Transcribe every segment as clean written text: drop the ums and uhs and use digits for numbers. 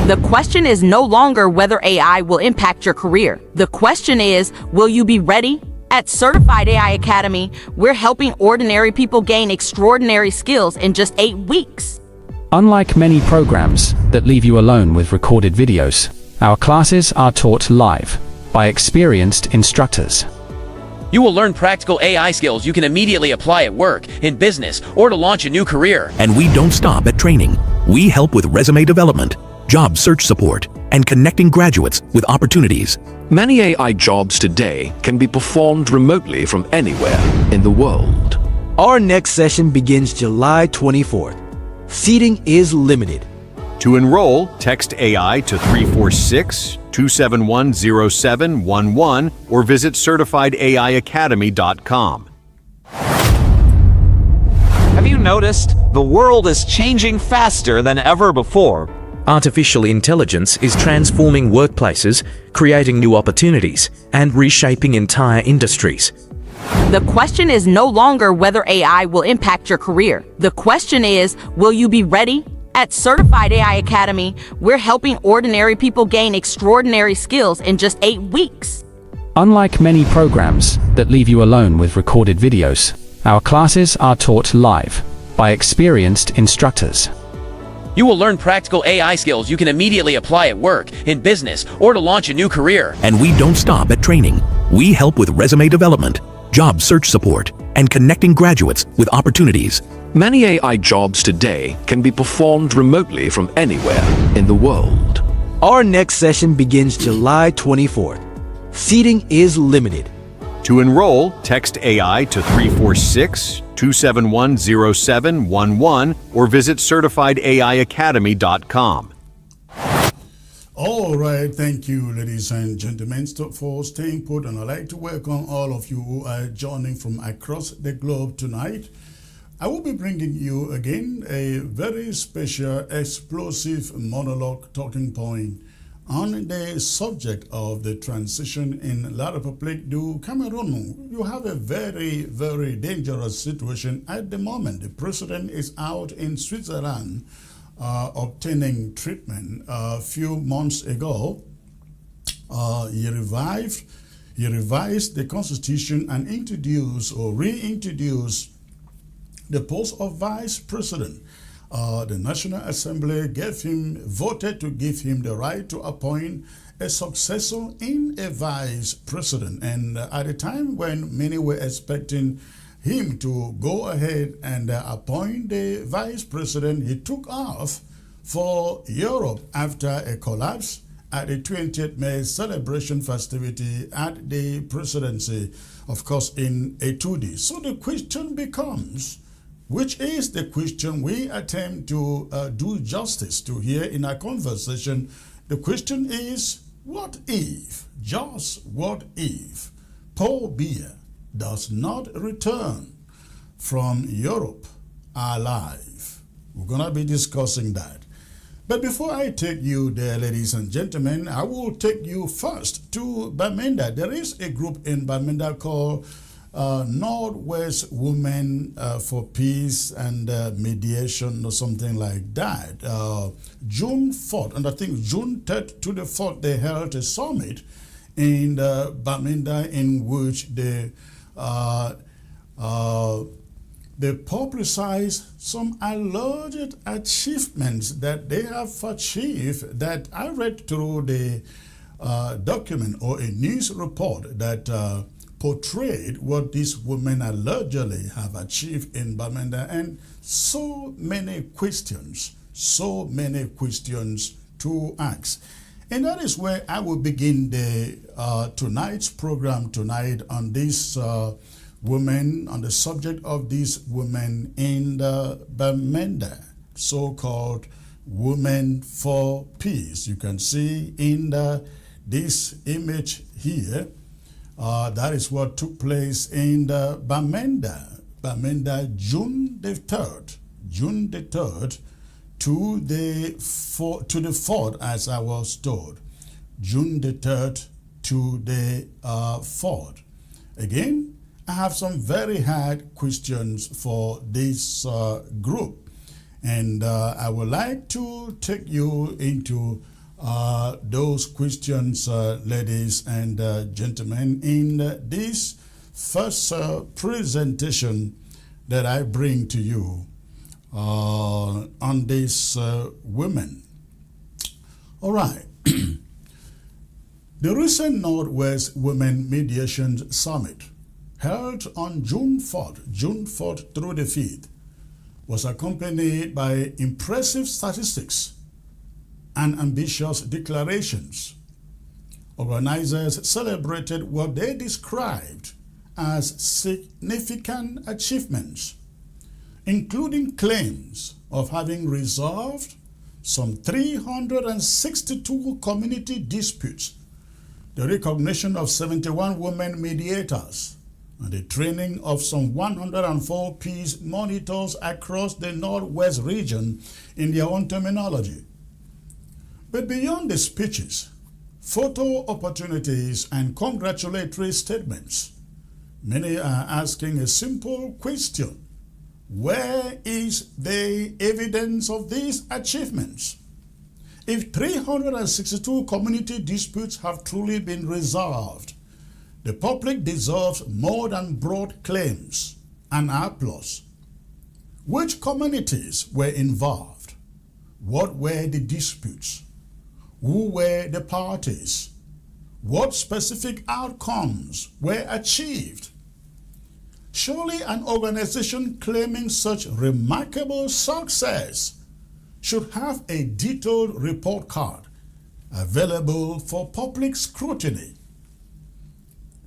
The question is no longer whether AI will impact your career. The question is, will you be ready? At Certified AI Academy, we're helping ordinary people gain extraordinary skills in just 8 weeks. Unlike many programs that leave you alone with recorded videos, our classes are taught live by experienced instructors. You will learn practical AI skills you can immediately apply at work, in business, or to launch a new career. And we don't stop at training. We help with resume development, job search support, and connecting graduates with opportunities. Many AI jobs today can be performed remotely from anywhere in the world. Our next session begins July 24th. Seating is limited. To enroll, text AI to 346-271-0711 or visit certifiedaiacademy.com. Have you noticed? The world is changing faster than ever before. Artificial intelligence is transforming workplaces, creating new opportunities, and reshaping entire industries. The question is no longer whether AI will impact your career. The question is, will you be ready? At Certified AI Academy, we're helping ordinary people gain extraordinary skills in just 8 weeks. Unlike many programs that leave you alone with recorded videos, our classes are taught live by experienced instructors. You will learn practical AI skills you can immediately apply at work, in business, or to launch a new career. And we don't stop at training. We help with resume development, job search support, and connecting graduates with opportunities. Many AI jobs today can be performed remotely from anywhere in the world. Our next session begins July 24th. Seating is limited. To enroll, text AI to 346-271-0711 or visit certifiedaiacademy.com. All right, thank you, ladies and gentlemen, for staying put, and I'd like to welcome all of you who are joining from across the globe tonight. I will be bringing you again a very special, explosive monologue talking point on the subject of the transition in La République du Cameroon. You have a very, very dangerous situation at the moment. The president is out in Switzerland obtaining treatment. A few months ago, he revised the constitution and introduced or reintroduced the post of vice president. The National Assembly voted to give him the right to appoint a successor in a vice president. And at a time when many were expecting him to go ahead and appoint the vice president, he took off for Europe after a collapse at the 20th May celebration festivity at the presidency, of course, in a 2D. So the question becomes, which is the question we attempt to do justice to here in our conversation. The question is, what if, just what if, Paul Biya does not return from Europe alive? We're going to be discussing that. But before I take you there, ladies and gentlemen, I will take you first to Bamenda. There is a group in Bamenda called Northwest Women for Peace and Mediation or something like that. June 4th, and I think June 3rd to the 4th, they held a summit in Bamenda in which they publicized some alleged achievements that they have achieved that I read through the document or a news report that portrayed what these women allegedly have achieved in Bamenda, and so many questions to ask. And that is where I will begin the tonight's program tonight on this women, on the subject of these women in the Bamenda, so-called Women for Peace. You can see in this image here, that is what took place in the Bamenda, June the 3rd to the 4th, as I was told. June the 3rd to the 4th. Again, I have some very hard questions for this group, and I would like to take you into those questions, ladies and gentlemen, in this first presentation that I bring to you on this women. All right. The recent Northwest Women Mediation Summit, held on June 4th through the 5th, was accompanied by impressive statistics and ambitious declarations. Organizers celebrated what they described as significant achievements, including claims of having resolved some 362 community disputes, the recognition of 71 women mediators, and the training of some 104 peace monitors across the Northwest region in their own terminology. But beyond the speeches, photo opportunities, and congratulatory statements, many are asking a simple question: where is the evidence of these achievements? If 362 community disputes have truly been resolved, the public deserves more than broad claims and applause. Which communities were involved? What were the disputes? Who were the parties? What specific outcomes were achieved? Surely an organization claiming such remarkable success should have a detailed report card available for public scrutiny.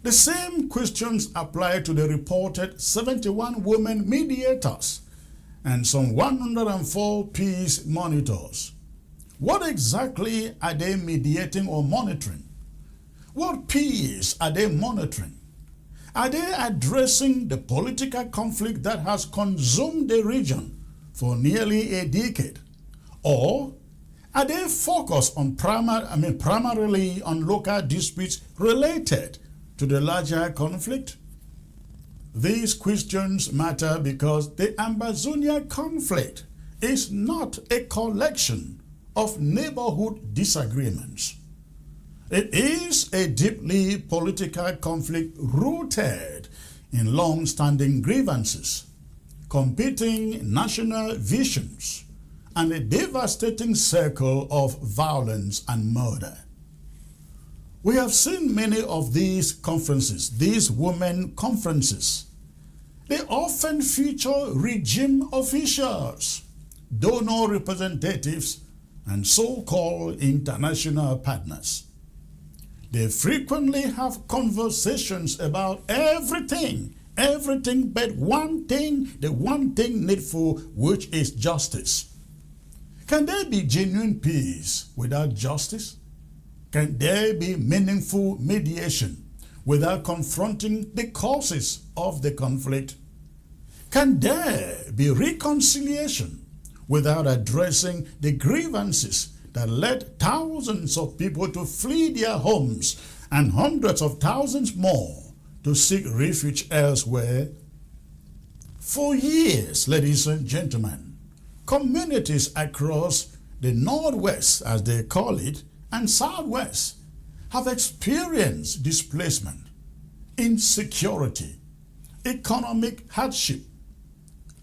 The same questions apply to the reported 71 women mediators and some 104 peace monitors. What exactly are they mediating or monitoring? What peace are they monitoring? Are they addressing the political conflict that has consumed the region for nearly a decade? Or are they focused on primarily on local disputes related to the larger conflict? These questions matter because the Ambazonia conflict is not a collection of neighborhood disagreements. It is a deeply political conflict rooted in long-standing grievances, competing national visions, and a devastating circle of violence and murder. We have seen many of these conferences, these women conferences. They often feature regime officials, donor representatives, and so-called international partners. They frequently have conversations about everything but one thing, the one thing needful, which is justice. Can there be genuine peace without justice? Can there be meaningful mediation without confronting the causes of the conflict? Can there be reconciliation without addressing the grievances that led thousands of people to flee their homes and hundreds of thousands more to seek refuge elsewhere? For years, ladies and gentlemen, communities across the Northwest, as they call it, and Southwest have experienced displacement, insecurity, economic hardship,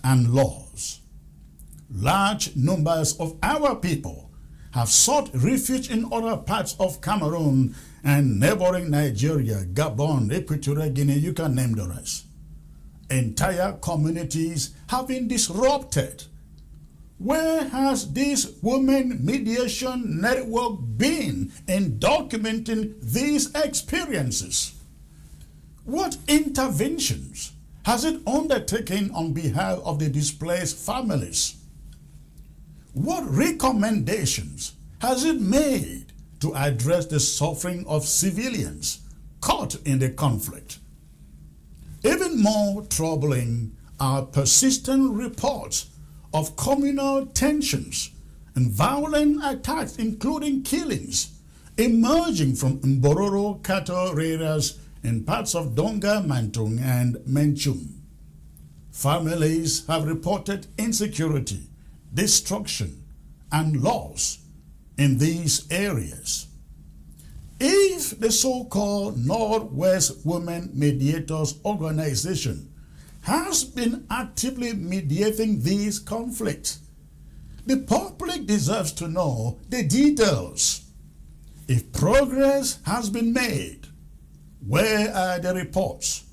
and loss. Large numbers of our people have sought refuge in other parts of Cameroon and neighboring Nigeria, Gabon, Equatorial Guinea, you can name the rest. Entire communities have been disrupted. Where has this women mediation network been in documenting these experiences? What interventions has it undertaken on behalf of the displaced families? What recommendations has it made to address the suffering of civilians caught in the conflict? Even more troubling are persistent reports of communal tensions and violent attacks, including killings, emerging from Mbororo cattle raiders in parts of Donga, Mantung, and Menchum. Families have reported insecurity, destruction, and loss in these areas. If the so-called Northwest Women Mediators Organization has been actively mediating these conflicts, the public deserves to know the details. If progress has been made, where are the reports?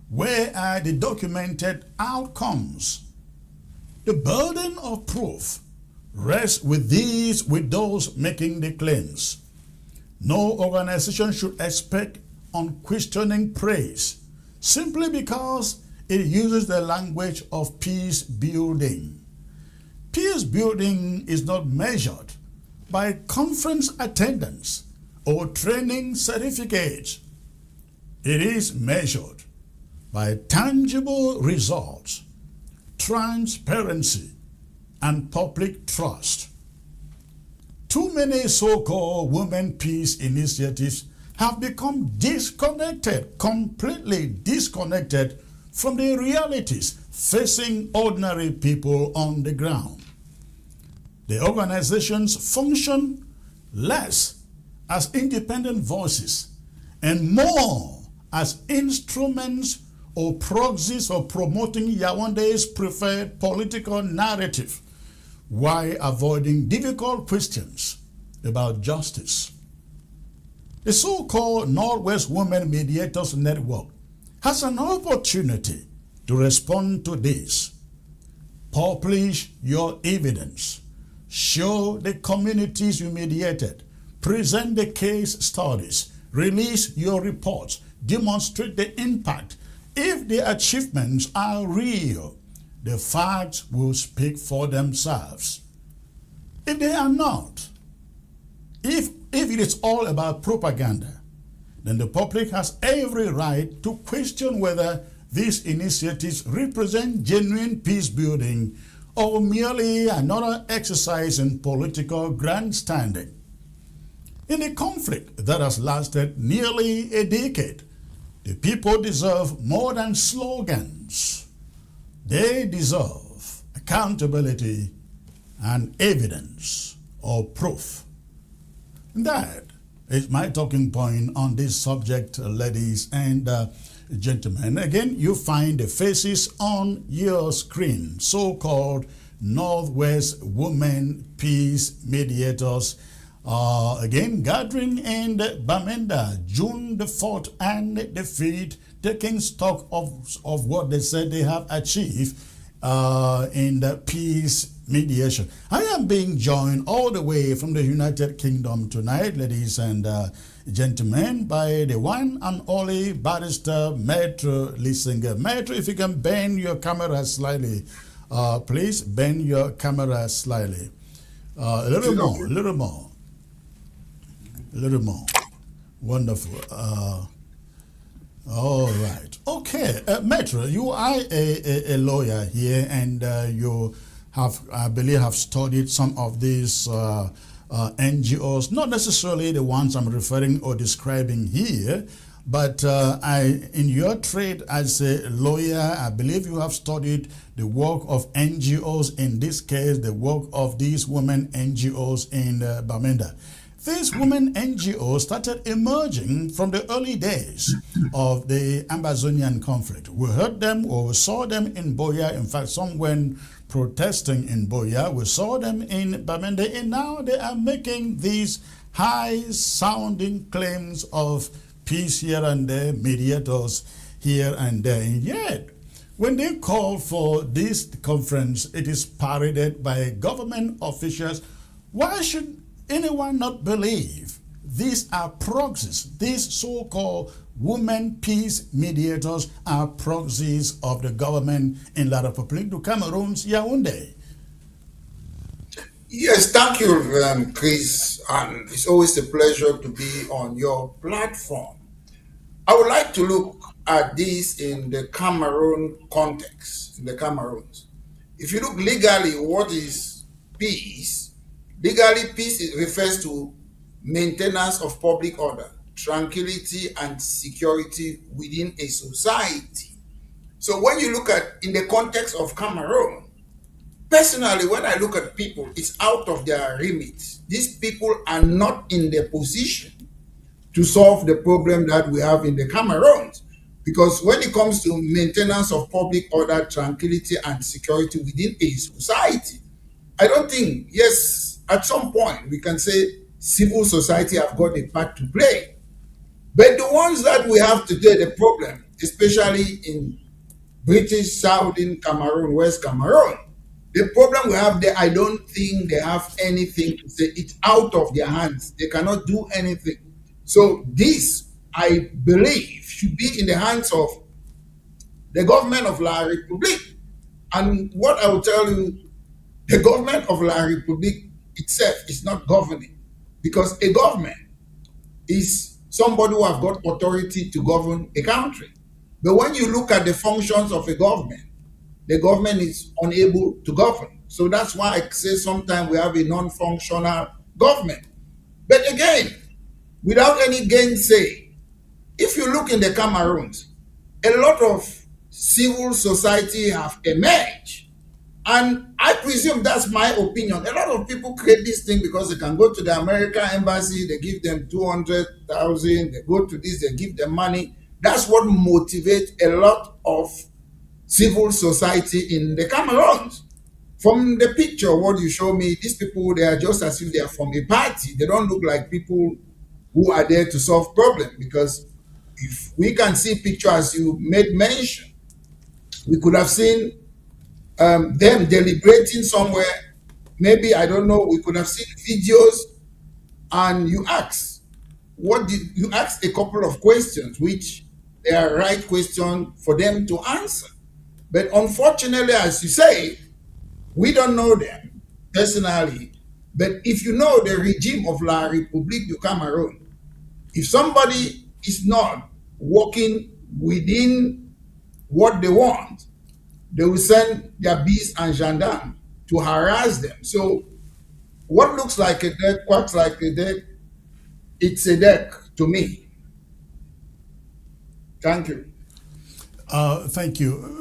Where are the documented outcomes? The burden of proof rests with those making the claims. No organization should expect unquestioning praise simply because it uses the language of peace building. Peace building is not measured by conference attendance or training certificates. It is measured by tangible results, transparency, and public trust. Too many so-called women peace initiatives have become completely disconnected from the realities facing ordinary people on the ground. The organizations function less as independent voices and more as instruments or proxies for promoting Yaounde's preferred political narrative while avoiding difficult questions about justice. The so-called Northwest Women Mediators Network has an opportunity to respond to this. Publish your evidence. Show the communities you mediated. Present the case studies. Release your reports. Demonstrate the impact. If the achievements are real, the facts will speak for themselves. If they are not, if it is all about propaganda, then the public has every right to question whether these initiatives represent genuine peace building or merely another exercise in political grandstanding. In a conflict that has lasted nearly a decade, the people deserve more than slogans. They deserve accountability and evidence or proof. That is my talking point on this subject, ladies and gentlemen. Again, you find the faces on your screen, so-called Northwest Women Peace Mediators. Again, gathering in Bamenda, June the 4th and the 5th, taking stock of what they said they have achieved in the peace mediation. I am being joined all the way from the United Kingdom tonight, ladies and gentlemen, by the one and only barrister Metro Lissinger. Metro, if you can bend your camera slightly, please bend your camera slightly. A little more. Wonderful. All right. Okay. Metro, you are a lawyer here, and you have, I believe, have studied some of these NGOs, not necessarily the ones I'm referring or describing here, but in your trade as a lawyer, I believe you have studied the work of NGOs, in this case, the work of these women NGOs in Bamenda. These women NGOs started emerging from the early days of the Ambazonian conflict. We heard them or we saw them in Biya. In fact, some went protesting in Biya. We saw them in Bamenda, and now they are making these high-sounding claims of peace here and there, mediators here and there. And yet, when they call for this conference, it is paraded by government officials. Why should anyone not believe these are proxies? These so-called women peace mediators are proxies of the government in La République du Cameroon's Yaoundé. Yes, thank you, Chris. And it's always a pleasure to be on your platform. I would like to look at this in the Cameroon context, in the Cameroons. If you look legally, what is peace? Legally, peace refers to maintenance of public order, tranquility, and security within a society. So when you look at in the context of Cameroon, Personally, when I look at people, it's out of their remit. These people are not in the position to solve the problem that we have in the Cameroons. Because when it comes to maintenance of public order, tranquility, and security within a society, I don't think, yes, at some point we can say civil society have got a part to play. But the ones that we have today, the problem, especially in British Southern Cameroon, West Cameroon, the problem we have there, I don't think they have anything to say. It's out of their hands. They cannot do anything. So this, I believe, should be in the hands of the government of La République. And what I will tell you, the government of La République itself is not governing, because a government is somebody who have got authority to govern a country. But when you look at the functions of a government, the government is unable to govern. So that's why I say sometimes we have a non-functional government. But again, without any gainsay, if you look in the Cameroons, a lot of civil society have emerged. And I presume that's my opinion. A lot of people create this thing because they can go to the American embassy, they give them 200,000, they go to this, they give them money. That's what motivates a lot of civil society in the Cameroons. From the picture, what you show me, these people, they are just as if they are from a party. They don't look like people who are there to solve problems, because if we can see pictures as you made mention, we could have seen them deliberating somewhere. Maybe, I don't know, we could have seen videos, and you ask a couple of questions, which they are right question for them to answer. But unfortunately, as you say, we don't know them personally. But if you know the regime of La République du Cameroon, if somebody is not working within what they want, they will send their beasts and gendarmes to harass them. So what looks like a deck, quacks like a deck, it's a deck to me. Thank you. Thank you.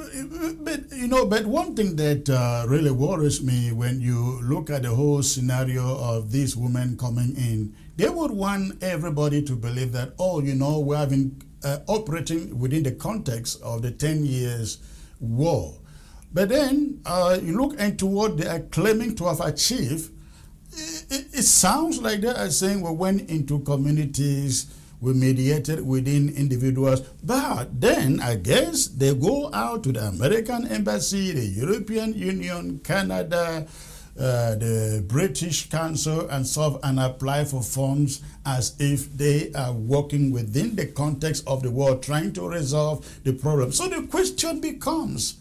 But one thing that really worries me when you look at the whole scenario of these women coming in, they would want everybody to believe that, we have been operating within the context of the 10 years war. But then you look into what they are claiming to have achieved, it sounds like they are saying we went into communities, we mediated within individuals, but then I guess they go out to the American Embassy, the European Union, Canada, the British Council, and so and apply for funds as if they are working within the context of the war, trying to resolve the problem. So the question becomes,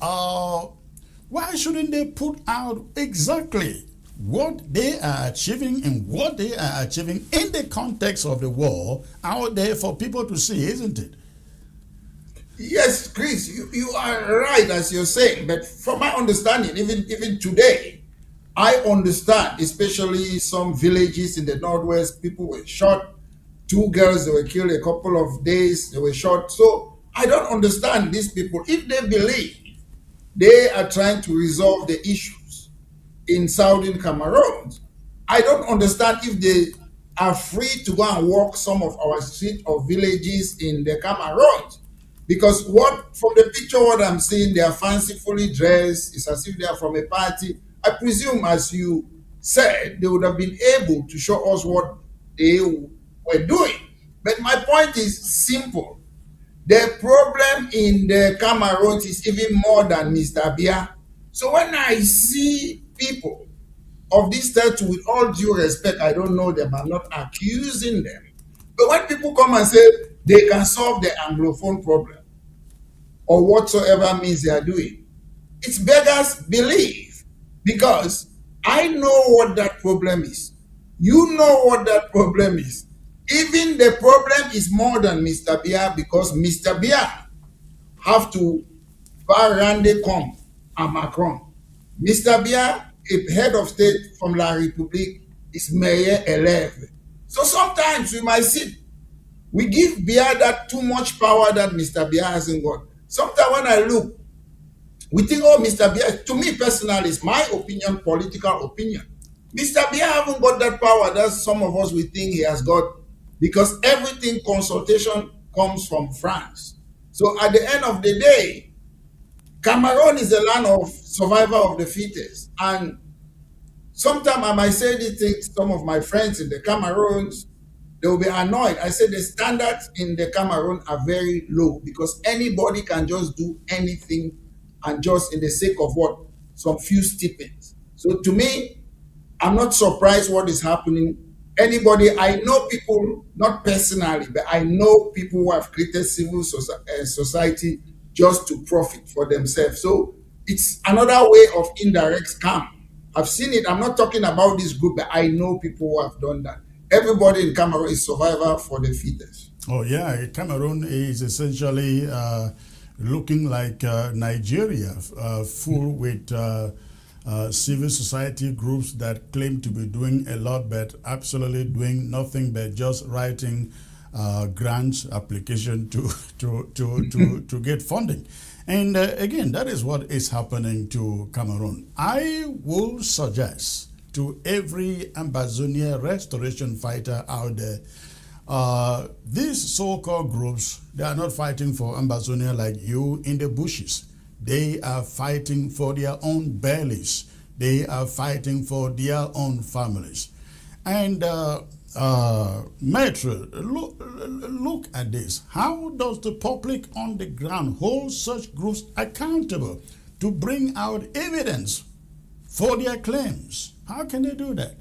why shouldn't they put out exactly what they are achieving and what they are achieving in the context of the war out there for people to see, isn't it? Yes, Chris, you are right, as you're saying. But from my understanding, even today, I understand, especially some villages in the Northwest, people were shot. 2 girls, they were killed a couple of days, they were shot. So I don't understand these people. If they believe they are trying to resolve the issues in Southern Cameroon, I don't understand if they are free to go and walk some of our streets or villages in the Cameroons. Because from the picture, what I'm seeing, they are fancifully dressed. It's as if they are from a party. I presume, as you said, they would have been able to show us what they were doing. But my point is simple. The problem in the Cameroons is even more than Mr. Biya. So when I see people of this stature, with all due respect, I don't know them, I'm not accusing them. But when people come and say they can solve the Anglophone problem, or whatsoever means they are doing, it's beggars belief, because I know what that problem is. You know what that problem is. Even the problem is more than Mr. Biya, because Mr. Biya have to Yaoundé come and Macron. Mr. Biya, a head of state from La République, is Mayor élève. So sometimes we might see, we give Biya that too much power that Mr. Biya hasn't got. Sometimes when I look We think, oh, Mr. Biya, to me personally, it's my opinion, political opinion. Mr. Biya haven't got that power that some of us we think he has got, because everything consultation comes from France. So at the end of the day, Cameroon is a land of survival of the fittest. And sometimes I might say these things, some of my friends in the Cameroons, they will be annoyed. I say the standards in the Cameroon are very low because anybody can just do anything and just in the sake of what? Some few stipends. So to me, I'm not surprised what is happening. Anybody, I know people, not personally, but I know people who have created civil society just to profit for themselves. So it's another way of indirect scam. I've seen it. I'm not talking about this group, but I know people who have done that. Everybody in Cameroon is survivor for the fittest. Oh yeah, Cameroon is essentially looking like Nigeria, full with civil society groups that claim to be doing a lot, but absolutely doing nothing but just writing grants application to get funding. And again, that is what is happening to Cameroon. I will suggest to every Ambazonia restoration fighter out there, these so-called groups, they are not fighting for Ambazonia like you in the bushes. They are fighting for their own bellies. They are fighting for their own families. And Maitre, look at this. How does the public on the ground hold such groups accountable to bring out evidence for their claims? How can they do that?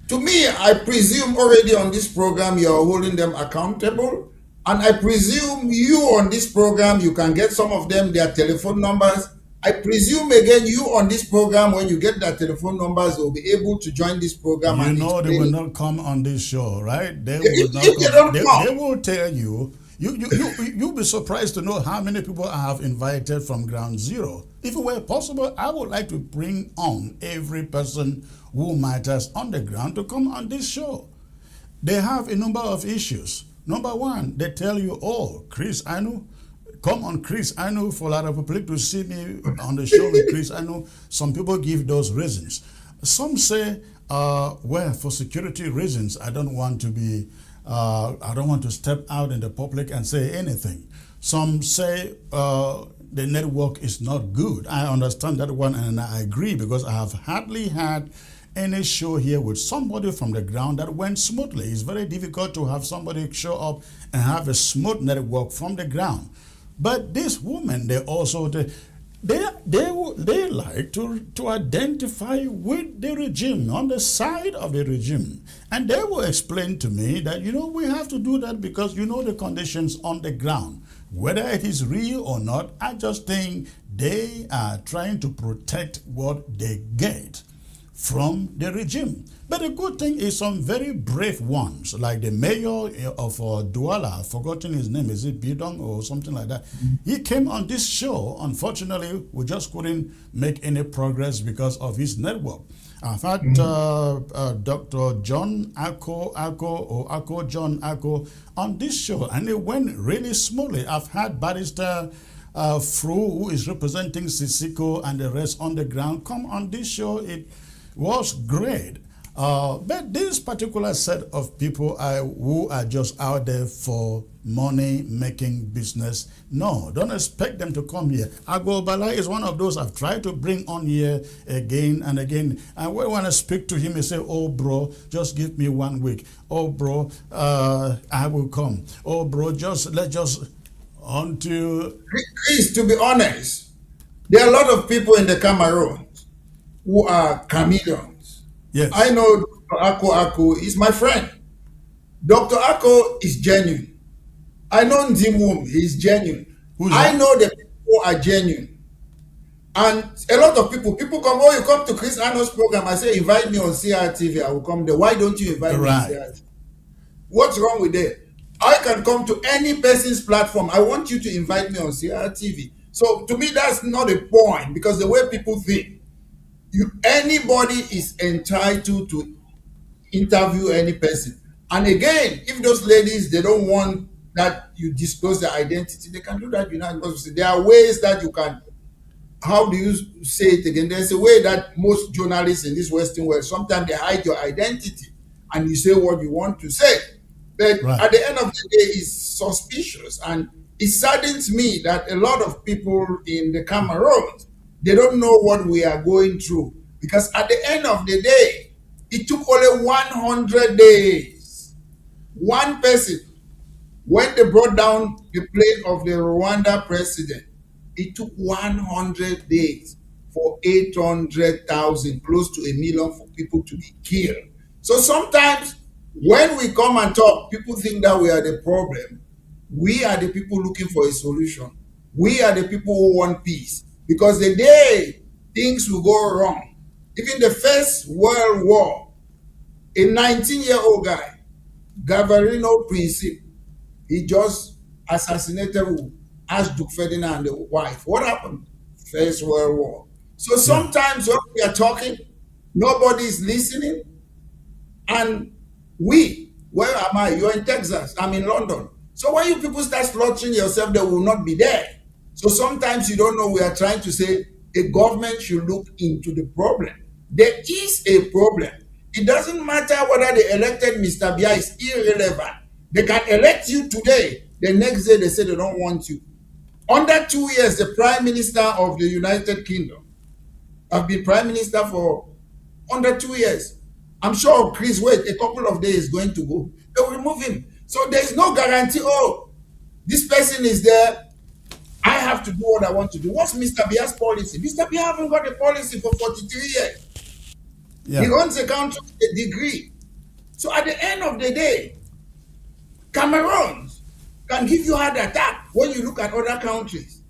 To me, I presume already on this program you are holding them accountable. And I presume you on this program, you can get some of them their telephone numbers. I presume again you on this program, when you get their telephone numbers, they'll be able to join this program. You know they will not come on this show, right? They will not come. They will tell you. You'll be surprised to know how many people I have invited from ground zero. If it were possible, I would like to bring on every person who matters on the ground to come on this show. They have a number of issues. Number one, they tell you, oh, Chris Anu, come on Chris Anu for a lot of people to see me on the show with Chris Anu. Some people give those reasons. Some say, well, for security reasons, I don't want to step out in the public and say anything. Some say the network is not good. I understand that one and I agree, because I have hardly had any show here with somebody from the ground that went smoothly. It's very difficult to have somebody show up and have a smooth network from the ground. But this woman, they also they like to identify with the regime, on the side of the regime. And they will explain to me that, we have to do that because the conditions on the ground. Whether it is real or not, I just think they are trying to protect what they get from the regime. But the good thing is some very brave ones, like the mayor of Douala, I've forgotten his name, is it Bidong or something like that? He came on this show. Unfortunately, we just couldn't make any progress because of his network. I've had Dr. John John Ako on this show, and it went really smoothly. I've had Barrister Fru, who is representing Sisiko and the rest on the ground, come on this show. It was great. But this particular set of people who are just out there for money-making business, no, don't expect them to come here. Agbo Bala is one of those I've tried to bring on here again and again. And when I speak to him, he say, oh, bro, just give me 1 week. Oh, bro, I will come. Oh, bro, until... Chris, to be honest, there are a lot of people in the Cameroon who are chameleons. Yes. I know Dr. Ako is my friend. Dr. Ako is genuine. I know Nzimwum, he's genuine. I know the people are genuine. And a lot of people come, oh, you come to Chris Arnold's program. I say, invite me on CRTV, I will come there. Why don't you invite me on CRTV? What's wrong with that? I can come to any person's platform. I want you to invite me on CRTV. So to me, that's not a point, because the way people think, anybody is entitled to interview any person. And again, if those ladies, they don't want that you disclose their identity, they can do that. There are ways that you can how do you say it again? There's a way that most journalists in this Western world, sometimes they hide your identity and you say what you want to say. But at the end of the day, it's suspicious. And it saddens me that a lot of people in the Cameroons, they don't know what we are going through. Because at the end of the day, it took only 100 days. One person, when they brought down the plane of the Rwanda president, it took 100 days for 800,000, close to 1 million, for people to be killed. So sometimes when we come and talk, people think that we are the problem. We are the people looking for a solution. We are the people who want peace. Because the day things will go wrong, even the First World War, a 19-year-old guy, Gavarino Principe, he just assassinated Archduke Ferdinand and the wife. What happened? First World War. So sometimes when we are talking, nobody is listening. And where am I? You're in Texas. I'm in London. So when you people start slaughtering yourself, they will not be there. So sometimes you don't know, we are trying to say a government should look into the problem. There is a problem. It doesn't matter whether they elected Mr. Biya, is irrelevant. They can elect you today. The next day they say they don't want you. Under 2 years, the Prime Minister of the United Kingdom have been Prime Minister for under 2 years. I'm sure Chris Wade, a couple of days, is going to go. They will remove him. So there is no guarantee, oh, this person is there, I have to do what I want to do. What's Mr. Biya's policy? Mr. Biya haven't got a policy for 43 years. He runs a country with a degree. So at the end of the day, Cameroons can give you heart attack when you look at other countries.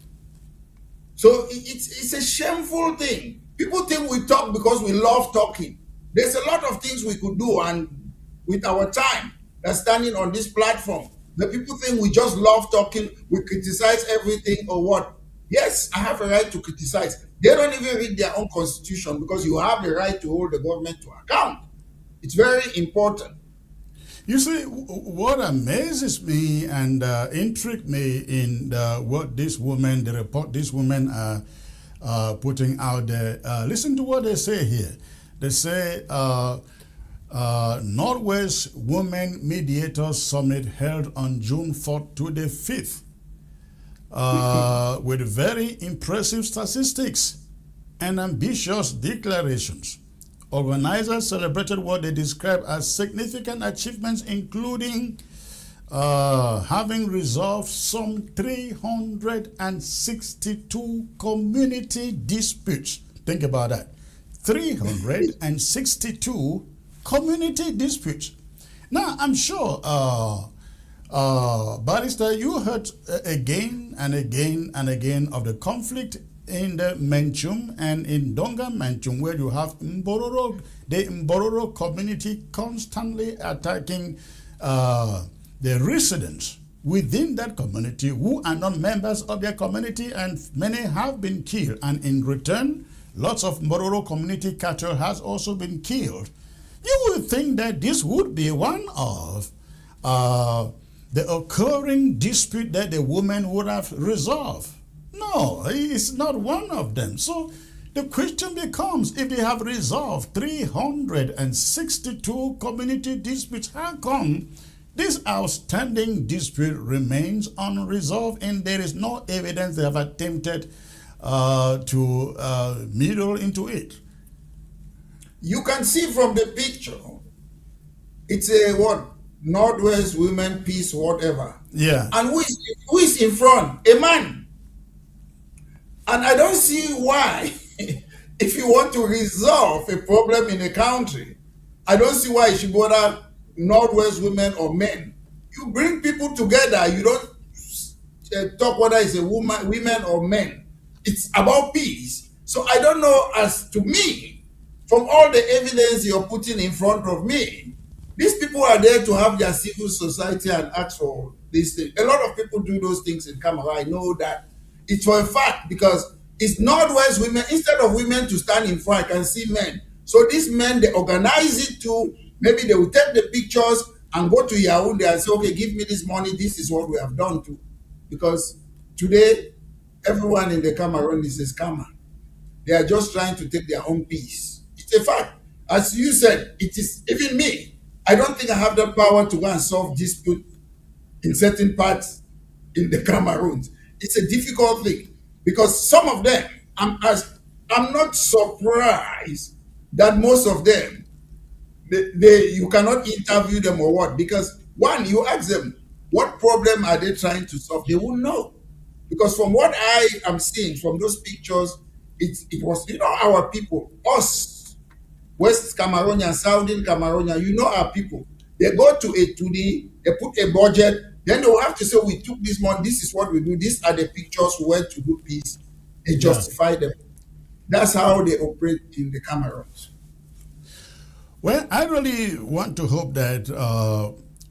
So it's a shameful thing. People think we talk because we love talking. There's a lot of things we could do, and with our time that's standing on this platform, the people think we just love talking, we criticize everything or what. Yes, I have a right to criticize. They don't even read their own constitution, because you have the right to hold the government to account. It's very important. You see, what amazes me and intrigued me in what this woman, the report this women are putting out there, listen to what they say here. They say, Northwest Women Mediators Summit held on June 4th to the 5th with very impressive statistics and ambitious declarations. Organizers celebrated what they described as significant achievements, including having resolved some 362 community disputes. Think about that. 362 community disputes. Now, I'm sure, Barrister, you heard again and again and again of the conflict in the Menchum and in Donga Menchum, where you have Mbororo, the Mbororo community constantly attacking the residents within that community who are not members of their community, and many have been killed. And in return, lots of Mbororo community cattle has also been killed. You would think that this would be one of the occurring dispute that the women would have resolved. No, it's not one of them. So the question becomes, if they have resolved 362 community disputes, how come this outstanding dispute remains unresolved and there is no evidence they have attempted to meddle into it? You can see from the picture, it's a what? Northwest Women Peace whatever. Yeah. And who is in front? A man. And I don't see why, if you want to resolve a problem in a country, I don't see why you should bother Northwest women or men. You bring people together. You don't talk whether it's a women or men. It's about peace. So I don't know, as to me, from all the evidence you're putting in front of me, these people are there to have their civil society and ask for these things. A lot of people do those things in Cameroon. I know that. It's for a fact, because it's Northwest women. Instead of women to stand in front, I can see men. So these men, they organize it too. Maybe they will take the pictures and go to Yaounde and say, okay, give me this money. This is what we have done too. Because today, everyone in the Cameroon is a scammer. They are just trying to take their own piece. It's a fact. As you said, it is even me. I don't think I have the power to go and solve dispute in certain parts in the Cameroons. It's a difficult thing because some of them, I'm not surprised that most of them, you cannot interview them or what, because one, you ask them what problem are they trying to solve, they won't know, because from what I am seeing from those pictures, it was, our people, us West Cameroonians, Southern Cameroonians, our people, they go to a 2D, they put a budget, then they will have to say, we took this money, this is what we do, these are the pictures we went to do peace, they justify them. That's how they operate in the Cameroons. Well, I really want to hope that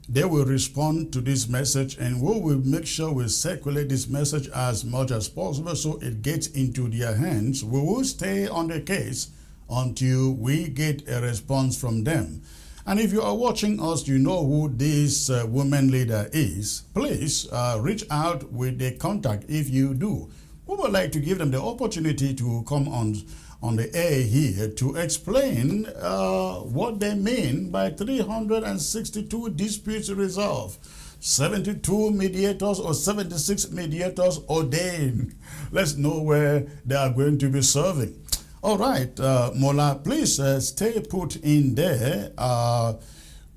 they will respond to this message, and we will make sure we circulate this message as much as possible so it gets into their hands. We will stay on the case until we get a response from them. And if you are watching us, you know who this woman leader is. Please reach out with the contact if you do. We would like to give them the opportunity to come on the air here to explain what they mean by 362 disputes resolved, 72 mediators or 76 mediators ordained. Let's know where they are going to be serving. All right, Mola, please stay put in there.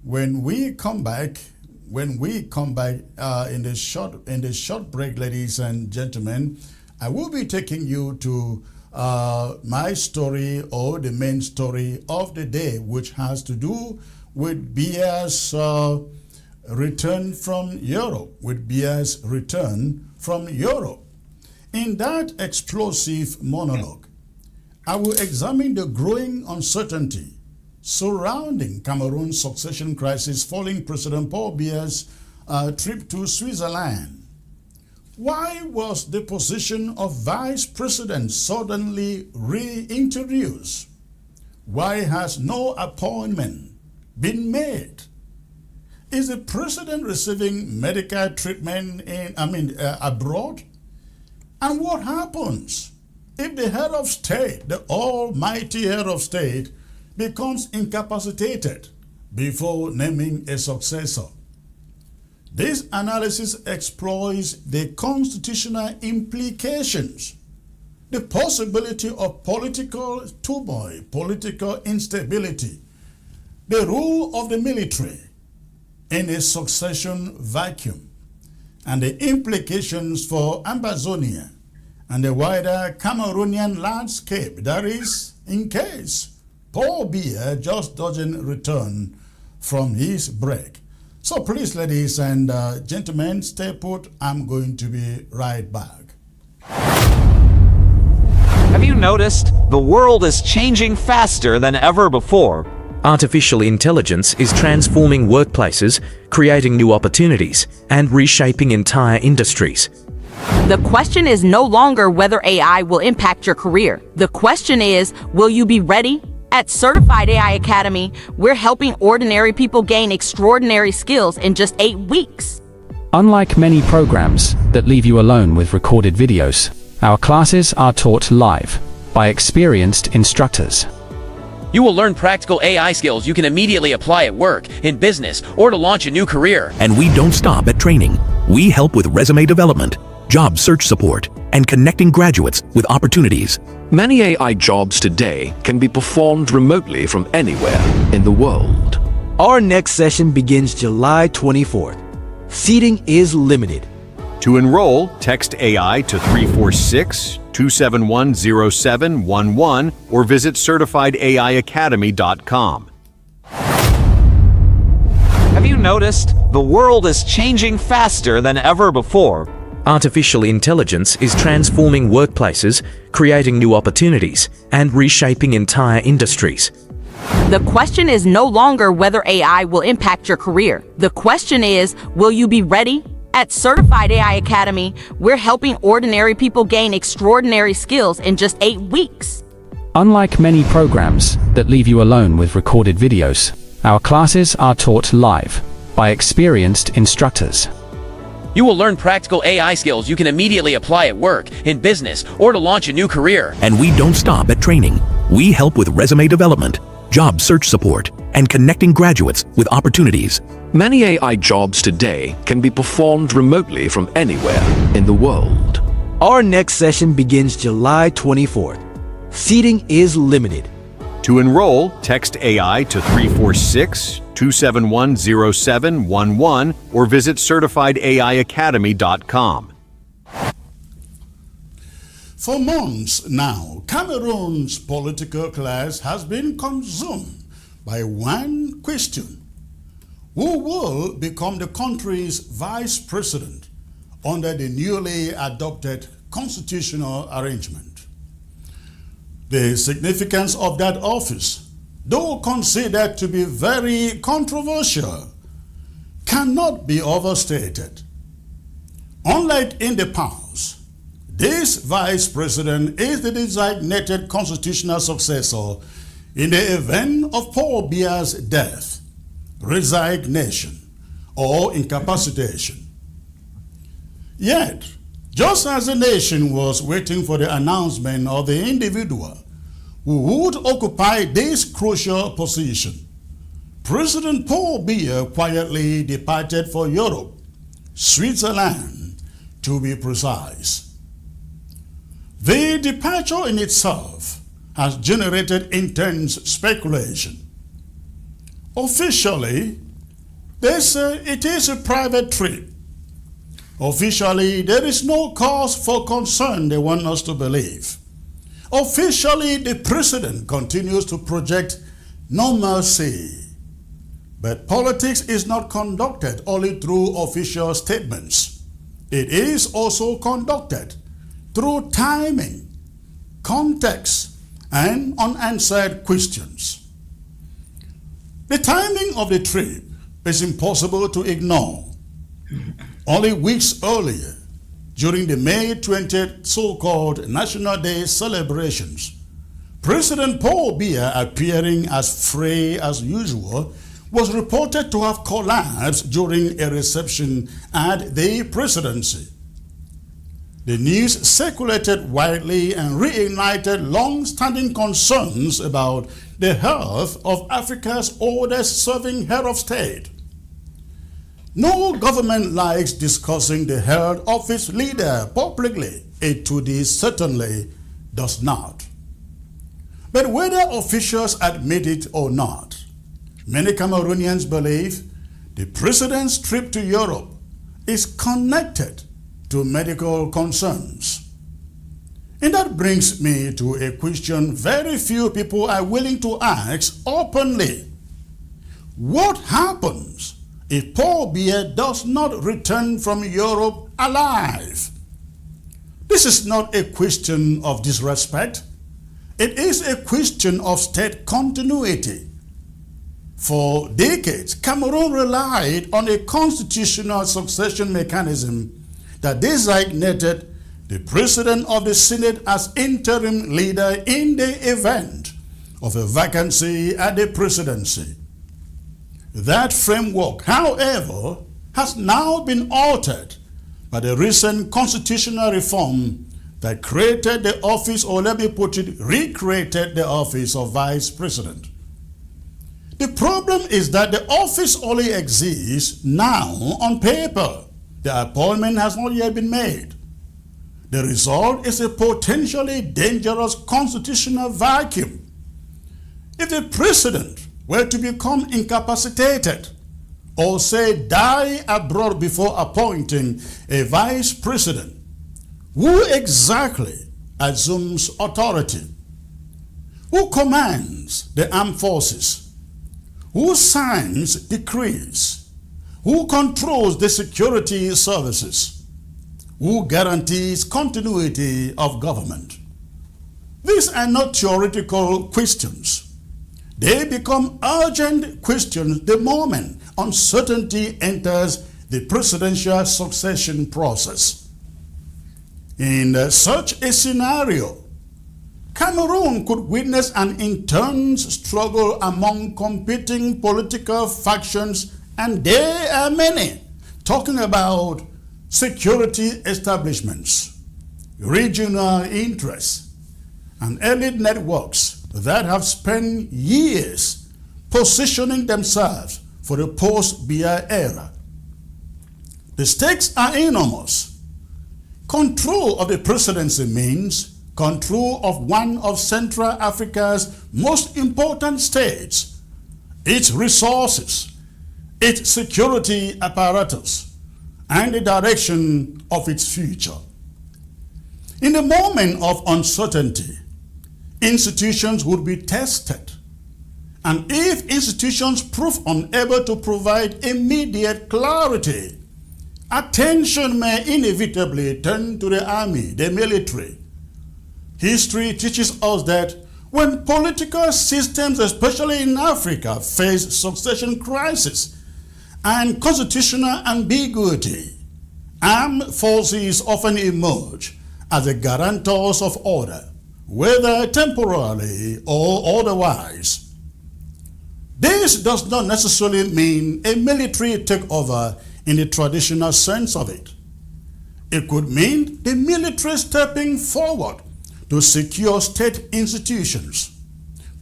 When we come back in the short break, ladies and gentlemen, I will be taking you to my story, or the main story of the day, which has to do with Biya's return from Europe. In that explosive monologue, I will examine the growing uncertainty surrounding Cameroon's succession crisis following President Paul Biya's trip to Switzerland. Why was the position of vice president suddenly reintroduced? Why has no appointment been made? Is the president receiving medical treatment abroad? And what happens if the head of state, the almighty head of state, becomes incapacitated before naming a successor? This analysis explores the constitutional implications, the possibility of political turmoil, political instability, the role of the military in a succession vacuum, and the implications for Ambazonia and the wider Cameroonian landscape. That is, in case Paul Biya just doesn't return from his break. So please, ladies and gentlemen, stay put. I'm going to be right back. Have you noticed? The world is changing faster than ever before. Artificial intelligence is transforming workplaces, creating new opportunities, and reshaping entire industries. The question is no longer whether AI will impact your career. The question is, will you be ready? At Certified AI Academy, we're helping ordinary people gain extraordinary skills in just 8 weeks. Unlike many programs that leave you alone with recorded videos, our classes are taught live by experienced instructors. You will learn practical AI skills you can immediately apply at work, in business, or to launch a new career. And we don't stop at training. We help with resume development, job search support, and connecting graduates with opportunities. Many AI jobs today can be performed remotely from anywhere in the world. Our next session begins July 24th. Seating is limited. To enroll, text AI to 346-271-0711 or visit certifiedaiacademy.com. Have you noticed? The world is changing faster than ever before. Artificial intelligence is transforming workplaces, creating new opportunities, and reshaping entire industries. The question is no longer whether AI will impact your career. The question is, will you be ready? At Certified AI Academy, we're helping ordinary people gain extraordinary skills in just 8 weeks. Unlike many programs that leave you alone with recorded videos, our classes are taught live by experienced instructors. You will learn practical AI skills you can immediately apply at work, in business, or to launch a new career. And we don't stop at training. We help with resume development, job search support, and connecting graduates with opportunities. Many AI jobs today can be performed remotely from anywhere in the world. Our next session begins July 24th. Seating is limited. To enroll, text AI to 346-271-0711 or visit certifiedaiacademy.com. For months now, Cameroon's political class has been consumed by one question: who will become the country's vice president under the newly adopted constitutional arrangement? The significance of that office, though considered to be very controversial, cannot be overstated. Unlike in the past, this vice president is the designated constitutional successor in the event of Paul Biya's death, resignation, or incapacitation. Yet, just as the nation was waiting for the announcement of the individual who would occupy this crucial position, President Paul Biya quietly departed for Europe, Switzerland to be precise. The departure in itself has generated intense speculation. Officially, they say it is a private trip. Officially, there is no cause for concern, they want us to believe. Officially, the president continues to project no mercy. But politics is not conducted only through official statements. It is also conducted through timing, context, and unanswered questions. The timing of the trip is impossible to ignore. Only weeks earlier, during the May 20th so-called National Day celebrations, President Paul Biya, appearing as frail as usual, was reported to have collapsed during a reception at the presidency. The news circulated widely and reignited long-standing concerns about the health of Africa's oldest serving head of state. No government likes discussing the health of its leader publicly. It today certainly does not. But whether officials admit it or not, many Cameroonians believe the president's trip to Europe is connected to medical concerns. And that brings me to a question very few people are willing to ask openly. What happens if Paul Biya does not return from Europe alive? This is not a question of disrespect. It is a question of state continuity. For decades, Cameroon relied on a constitutional succession mechanism that designated the president of the Senate as interim leader in the event of a vacancy at the presidency. That framework, however, has now been altered by the recent constitutional reform that created the office, or let me put it, recreated the office of vice president. The problem is that the office only exists now on paper. The appointment has not yet been made. The result is a potentially dangerous constitutional vacuum. If the president were to become incapacitated or say die abroad before appointing a vice president, who exactly assumes authority? Who commands the armed forces? Who signs decrees? Who controls the security services? Who guarantees continuity of government? These are not theoretical questions. They become urgent questions the moment uncertainty enters the presidential succession process. In such a scenario, Cameroon could witness an intense struggle among competing political factions, and there are many, talking about security establishments, regional interests, and elite networks that have spent years positioning themselves for the post-Biya era. The stakes are enormous. Control of the presidency means control of one of Central Africa's most important states, its resources, its security apparatus, and the direction of its future. In the moment of uncertainty, institutions would be tested, and if institutions prove unable to provide immediate clarity, attention may inevitably turn to the army, the military. History teaches us that when political systems, especially in Africa, face succession crisis and constitutional ambiguity, armed forces often emerge as the guarantors of order, whether temporarily or otherwise. This does not necessarily mean a military takeover in the traditional sense of it. It could mean the military stepping forward to secure state institutions,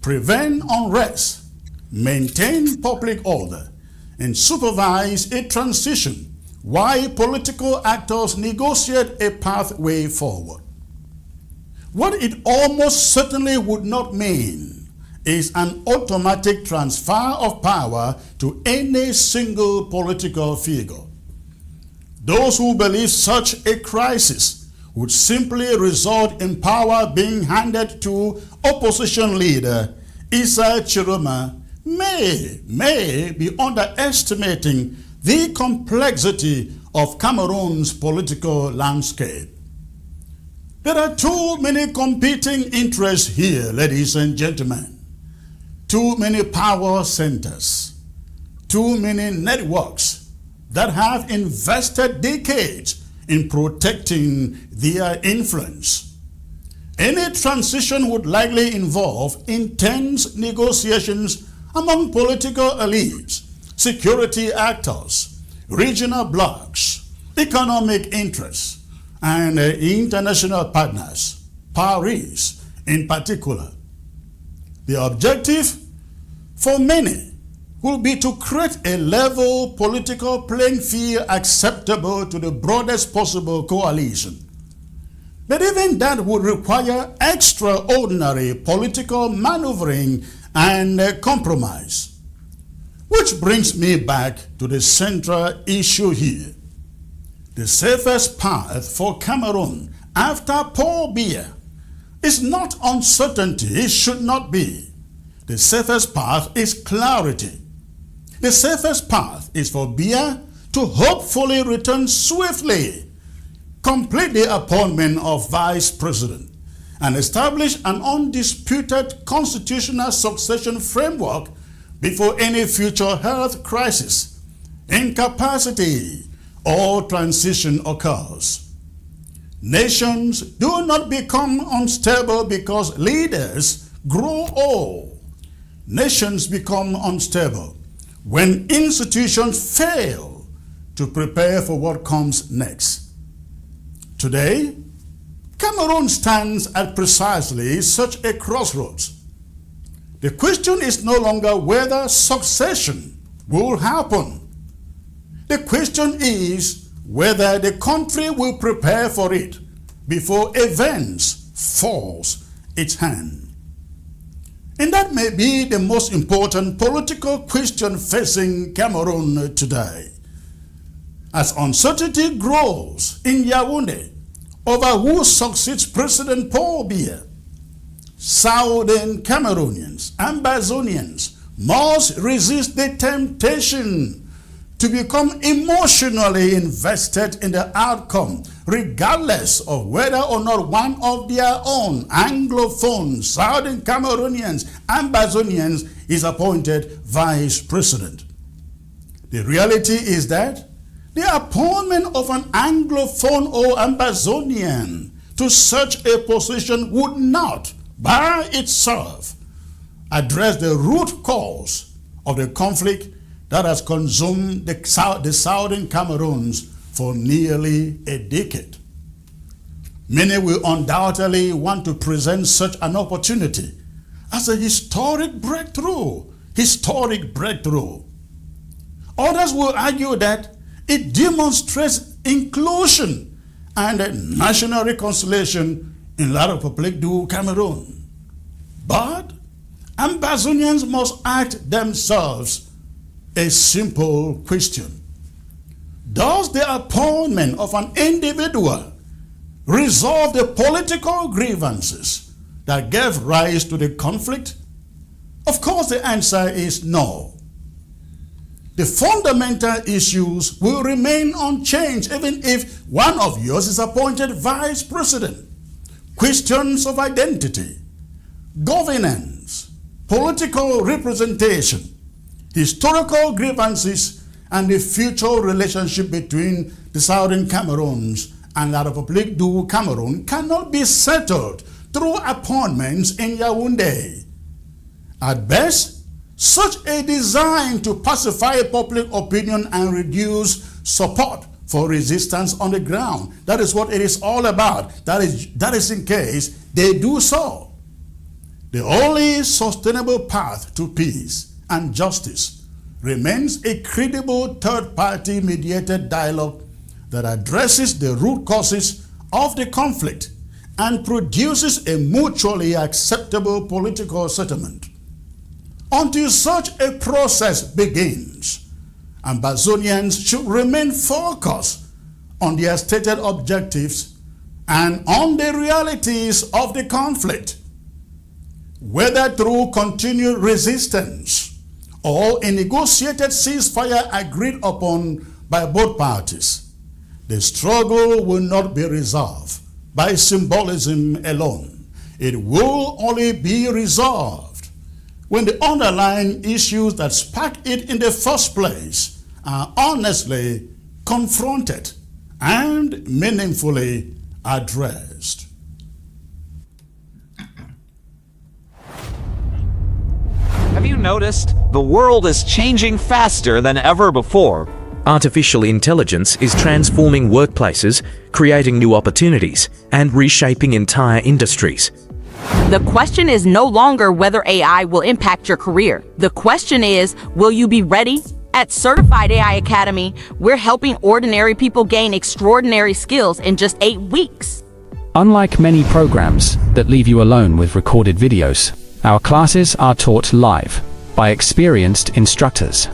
prevent unrest, maintain public order, and supervise a transition while political actors negotiate a pathway forward. What it almost certainly would not mean is an automatic transfer of power to any single political figure. Those who believe such a crisis would simply result in power being handed to opposition leader Issa Tchiroma may be underestimating the complexity of Cameroon's political landscape. There are too many competing interests here, ladies and gentlemen. Too many power centers, too many networks that have invested decades in protecting their influence. Any transition would likely involve intense negotiations among political elites, security actors, regional blocs, economic interests, and international partners, Paris in particular. The objective for many will be to create a level political playing field acceptable to the broadest possible coalition. But even that would require extraordinary political maneuvering and compromise. Which brings me back to the central issue here. The safest path for Cameroon after Paul Biya is not uncertainty, it should not be. The safest path is clarity. The safest path is for Biya to hopefully return swiftly, complete the appointment of vice president, and establish an undisputed constitutional succession framework before any future health crisis, incapacity, or transition occurs. Nations do not become unstable because leaders grow old. Nations become unstable when institutions fail to prepare for what comes next. Today, Cameroon stands at precisely such a crossroads. The question is no longer whether succession will happen. The question is whether the country will prepare for it before events force its hand. And that may be the most important political question facing Cameroon today. As uncertainty grows in Yaoundé over who succeeds President Paul Biya, Southern Cameroonians, Ambazonians must resist the temptation to become emotionally invested in the outcome, regardless of whether or not one of their own Anglophone Southern Cameroonians, Ambazonians is appointed vice president. The reality is that the appointment of an Anglophone or Ambazonian to such a position would not, by itself, address the root cause of the conflict that has consumed the Southern Cameroons for nearly a decade. Many will undoubtedly want to present such an opportunity as a historic breakthrough. Others will argue that it demonstrates inclusion and national reconciliation in La République du Cameroon. But Ambazonians must ask themselves a simple question. Does the appointment of an individual resolve the political grievances that gave rise to the conflict? Of course, the answer is no. The fundamental issues will remain unchanged even if one of yours is appointed vice president. Questions of identity, governance, political representation, historical grievances, and the future relationship between the Southern Cameroons and La République du Cameroon cannot be settled through appointments in Yaoundé. At best, such a design to pacify public opinion and reduce support for resistance on the ground. That is what it is all about. That is in case they do so. The only sustainable path to peace and justice remains a credible third-party mediated dialogue that addresses the root causes of the conflict and produces a mutually acceptable political settlement. Until such a process begins, Ambazonians should remain focused on their stated objectives and on the realities of the conflict. Whether through continued resistance or a negotiated ceasefire agreed upon by both parties, the struggle will not be resolved by symbolism alone. It will only be resolved when the underlying issues that sparked it in the first place are honestly confronted and meaningfully addressed. Have you noticed? The world is changing faster than ever before. Artificial intelligence is transforming workplaces, creating new opportunities, and reshaping entire industries. The question is no longer whether AI will impact your career. The question is, will you be ready? At Certified AI Academy, we're helping ordinary people gain extraordinary skills in just 8 weeks. Unlike many programs that leave you alone with recorded videos, our classes are taught live by experienced instructors.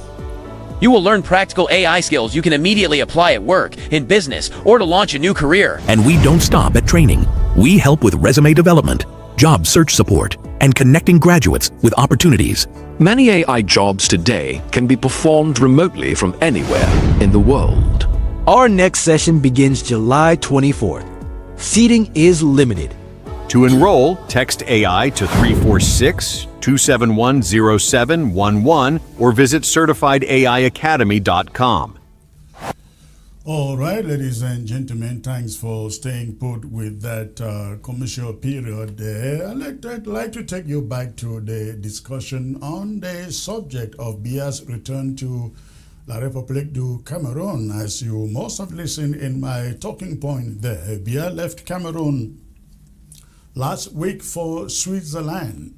You will learn practical AI skills you can immediately apply at work, in business, or to launch a new career. And we don't stop at training. We help with resume development, job search support, and connecting graduates with opportunities. Many AI jobs today can be performed remotely from anywhere in the world. Our next session begins July 24th. Seating is limited. To enroll, text AI to 346-271-0711 or visit certifiedaiacademy.com. All right, ladies and gentlemen, thanks for staying put with that commercial period there. I'd like to take you back to the discussion on the subject of Biya's return to La République du Cameroon. As you must have listened in my talking point there, Biya left Cameroon last week for Switzerland.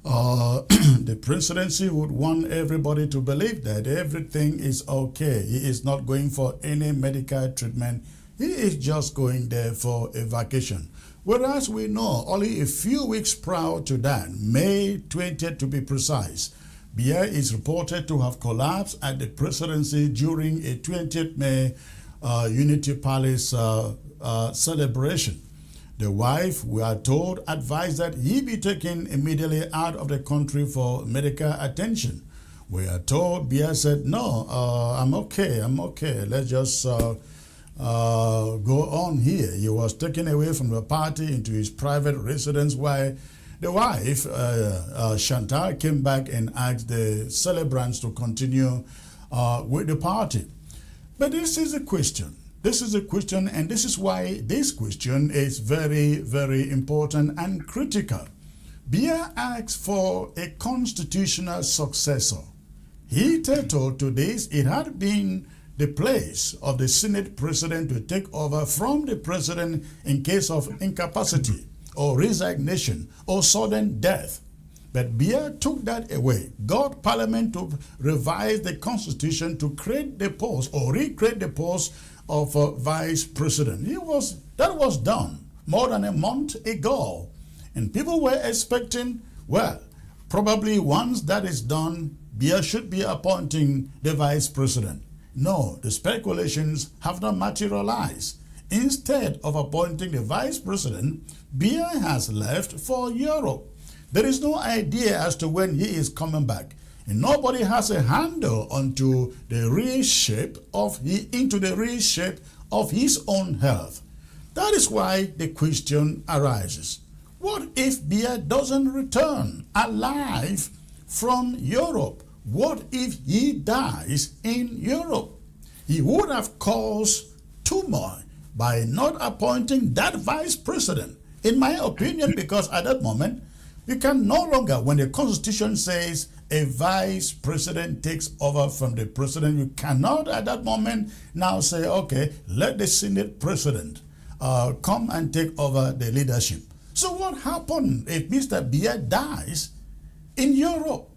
The presidency would want everybody to believe that everything is okay. He is not going for any medical treatment. He is just going there for a vacation. Whereas we know only a few weeks prior to that, May 20th to be precise, Biya is reported to have collapsed at the presidency during a 20th May Unity Palace celebration. The wife, we are told, advised that he be taken immediately out of the country for medical attention. We are told Biya said, no, I'm okay. Let's just go on here. He was taken away from the party into his private residence while the wife, Chantal, came back and asked the celebrants to continue with the party. But this is a question. This is a question, and this is why this question is very, very important and critical. Biya asks for a constitutional successor. He told to this it had been the place of the Senate president to take over from the president in case of incapacity or resignation or sudden death. But Biya took that away, got Parliament to revise the Constitution to create the post or recreate the post of Vice President. That was done more than a month ago. And people were expecting, well, probably once that is done, Biya should be appointing the Vice President. No, the speculations have not materialized. Instead of appointing the Vice President, Biya has left for Europe. There is no idea as to when he is coming back. And nobody has a handle onto the reshape of his own health. That is why the question arises. What if Biya doesn't return alive from Europe? What if he dies in Europe? He would have caused turmoil by not appointing that vice president, in my opinion, because at that moment, you can no longer, when the Constitution says a vice president takes over from the president, you cannot at that moment now say, okay, let the Senate president come and take over the leadership. So what happened if Mr. Biya dies in Europe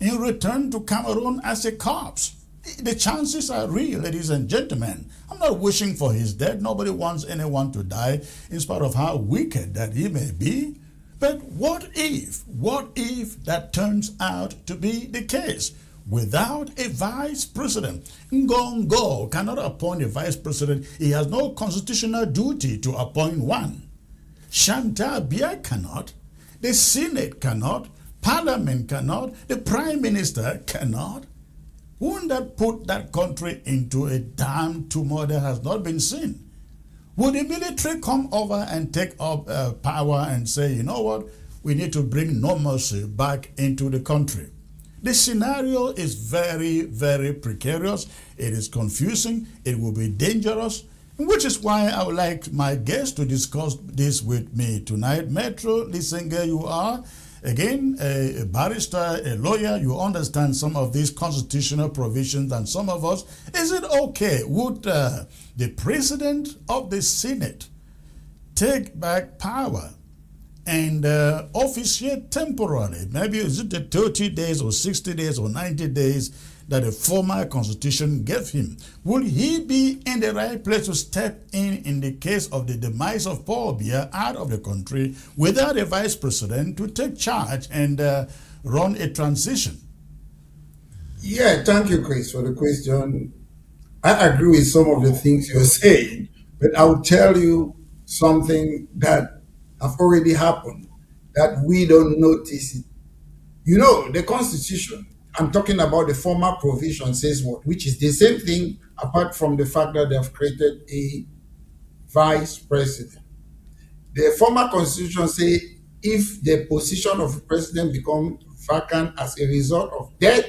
in return to Cameroon as a corpse? The chances are real, ladies and gentlemen. I'm not wishing for his death. Nobody wants anyone to die in spite of how wicked that he may be. But what if that turns out to be the case? Without a vice president, Ngongo cannot appoint a vice president. He has no constitutional duty to appoint one. Chantal Biya cannot. The Senate cannot. Parliament cannot. The Prime Minister cannot. Wouldn't that put that country into a damn turmoil that has not been seen? Would the military come over and take up power and say, you know what, we need to bring normalcy back into the country? The scenario is very, very precarious. It is confusing. It will be dangerous, which is why I would like my guest to discuss this with me tonight. Metro Lisenga, you are, again, a barrister, a lawyer. You understand some of these constitutional provisions than some of us. Is it okay? Would the president of the Senate take back power and officiate temporarily? Maybe is it the 30 days or 60 days or 90 days that the former constitution gave him? Will he be in the right place to step in the case of the demise of Paul Biya out of the country without a vice president to take charge and run a transition? Yeah, thank you, Chris, for the question. I agree with some of the things you're saying, but I'll tell you something that have already happened that we don't notice it. You know, the Constitution, I'm talking about the former provision, says what? Which is the same thing apart from the fact that they have created a vice president. The former Constitution says if the position of the president becomes vacant as a result of death,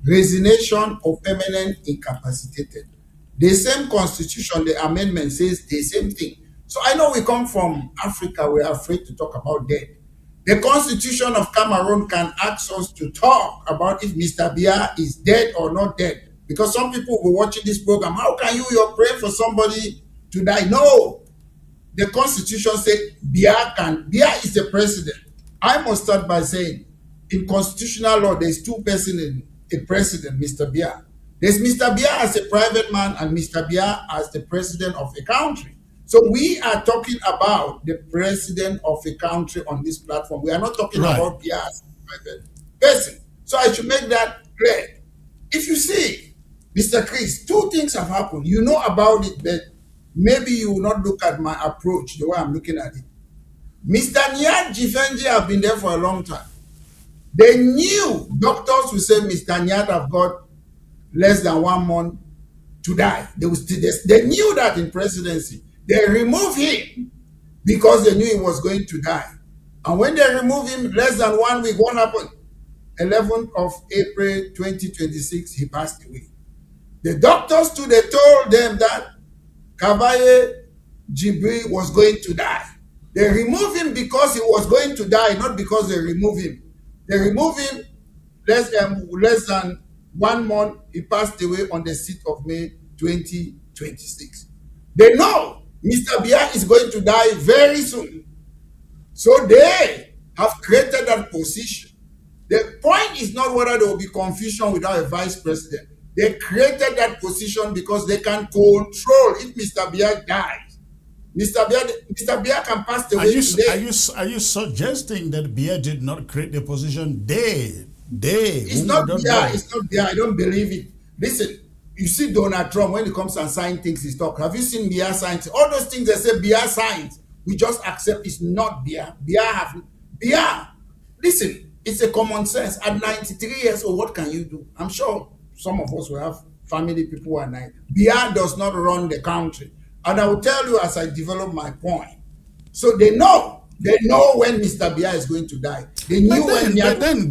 resignation, or permanent incapacitated. The same Constitution, the amendment says the same thing. So I know we come from Africa, we're afraid to talk about death. The Constitution of Cameroon can ask us to talk about if Mr. Biya is dead or not dead. Because some people will be watching this program. How can you're praying for somebody to die? No. The Constitution says Biya is the president. I must start by saying, in constitutional law, there's two persons in a president, Mr. Biya. There's Mr. Biya as a private man and Mr. Biya as the president of a country. So we are talking about the president of a country on this platform. We are not talking about Biya as a private person. So I should make that clear. If you see, Mr. Chris, two things have happened. You know about it, but maybe you will not look at my approach the way I'm looking at it. Mr. Nyat Jifenji have been there for a long time. They knew, doctors will say Mr. Nyat have got less than 1 month to die. They knew that in presidency. They removed him because they knew he was going to die. And when they removed him less than 1 week, what happened? 11th of April 2026, he passed away. The doctors too, they told them that Kabaye Jibril was going to die. They removed him because he was going to die, not because they removed him. They removed him less than 1 month. He passed away on the 6th of May 2026. They know Mr. Biya is going to die very soon. So they have created that position. The point is not whether there will be confusion without a vice president. They created that position because they can control if Mr. Biya dies. Mr. Biya can pass away today. Are you suggesting that Biya did not create the position? It's not Biya. It's not Biya. I don't believe it. Listen, you see Donald Trump, when he comes and sign things, he's talk. Have you seen Biya signs? All those things they say Biya signs, we just accept it's not Biya. Biya, listen, it's a common sense. At 93 years old, what can you do? I'm sure some of us will have family people who are 90. Biya does not run the country. And I will tell you as I develop my point. So they know when Mr. Biya is going to die. They knew when Biya... But then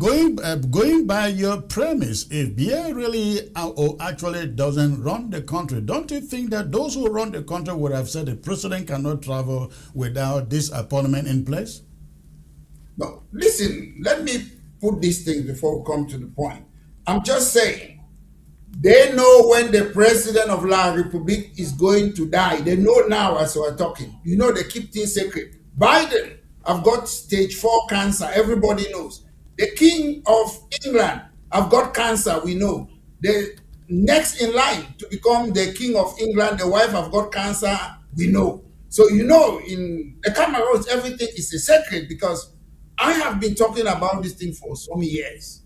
going by your premise, if Biya really or actually doesn't run the country, don't you think that those who run the country would have said the president cannot travel without this appointment in place? No, listen, let me put these things before we come to the point. I'm just saying, they know when the president of La Republique is going to die. They know now as we're talking. You know, they keep things secret. Biden have got stage 4 cancer. Everybody knows. The King of England have got cancer. We know. The next in line to become the King of England, the wife have got cancer. We know. So, you know, in the Cameroons, everything is a secret because I have been talking about this thing for some years.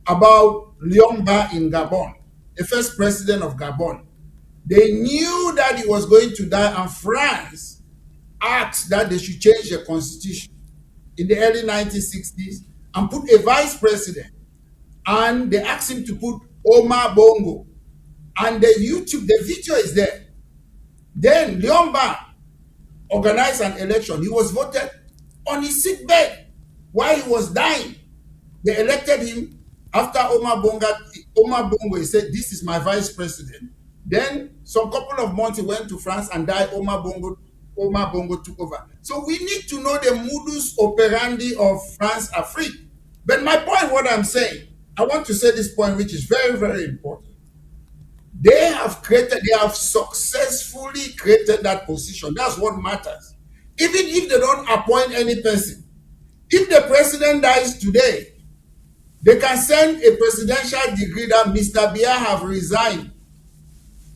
About Liomba in Gabon, the first president of Gabon. They knew that he was going to die, and France asked that they should change the constitution in the early 1960s and put a vice president. And they asked him to put Omar Bongo. And the video is there. Then Liomba organized an election. He was voted on his sick bed while he was dying. They elected him after Omar Bongo, he said, "This is my vice president." Then some couple of months he went to France and died. Omar Bongo took over. So we need to know the modus operandi of France Afrique. But my point, what I'm saying, I want to say this point, which is very, very important. They have successfully created that position. That's what matters. Even if they don't appoint any person, if the president dies today, they can send a presidential decree that Mr. Biya have resigned.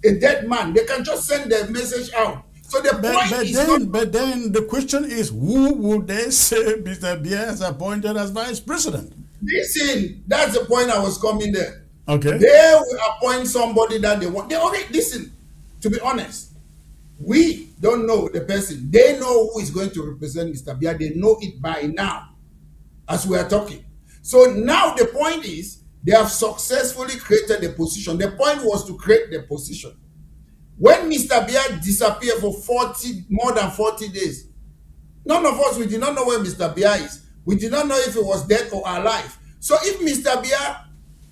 A dead man. They can just send the message out. So the point is not... But then the question is, who would they say Mr. Biya is appointed as vice president? Listen, that's the point I was coming there. Okay. They will appoint somebody that they want. They already, listen, to be honest, we don't know the person. They know who is going to represent Mr. Biya. They know it by now, as we are talking. So now the point is, they have successfully created the position. The point was to create the position. When Mr. Biya disappeared for more than 40 days, none of us, we did not know where Mr. Biya is. We did not know if he was dead or alive. So if Mr. Biya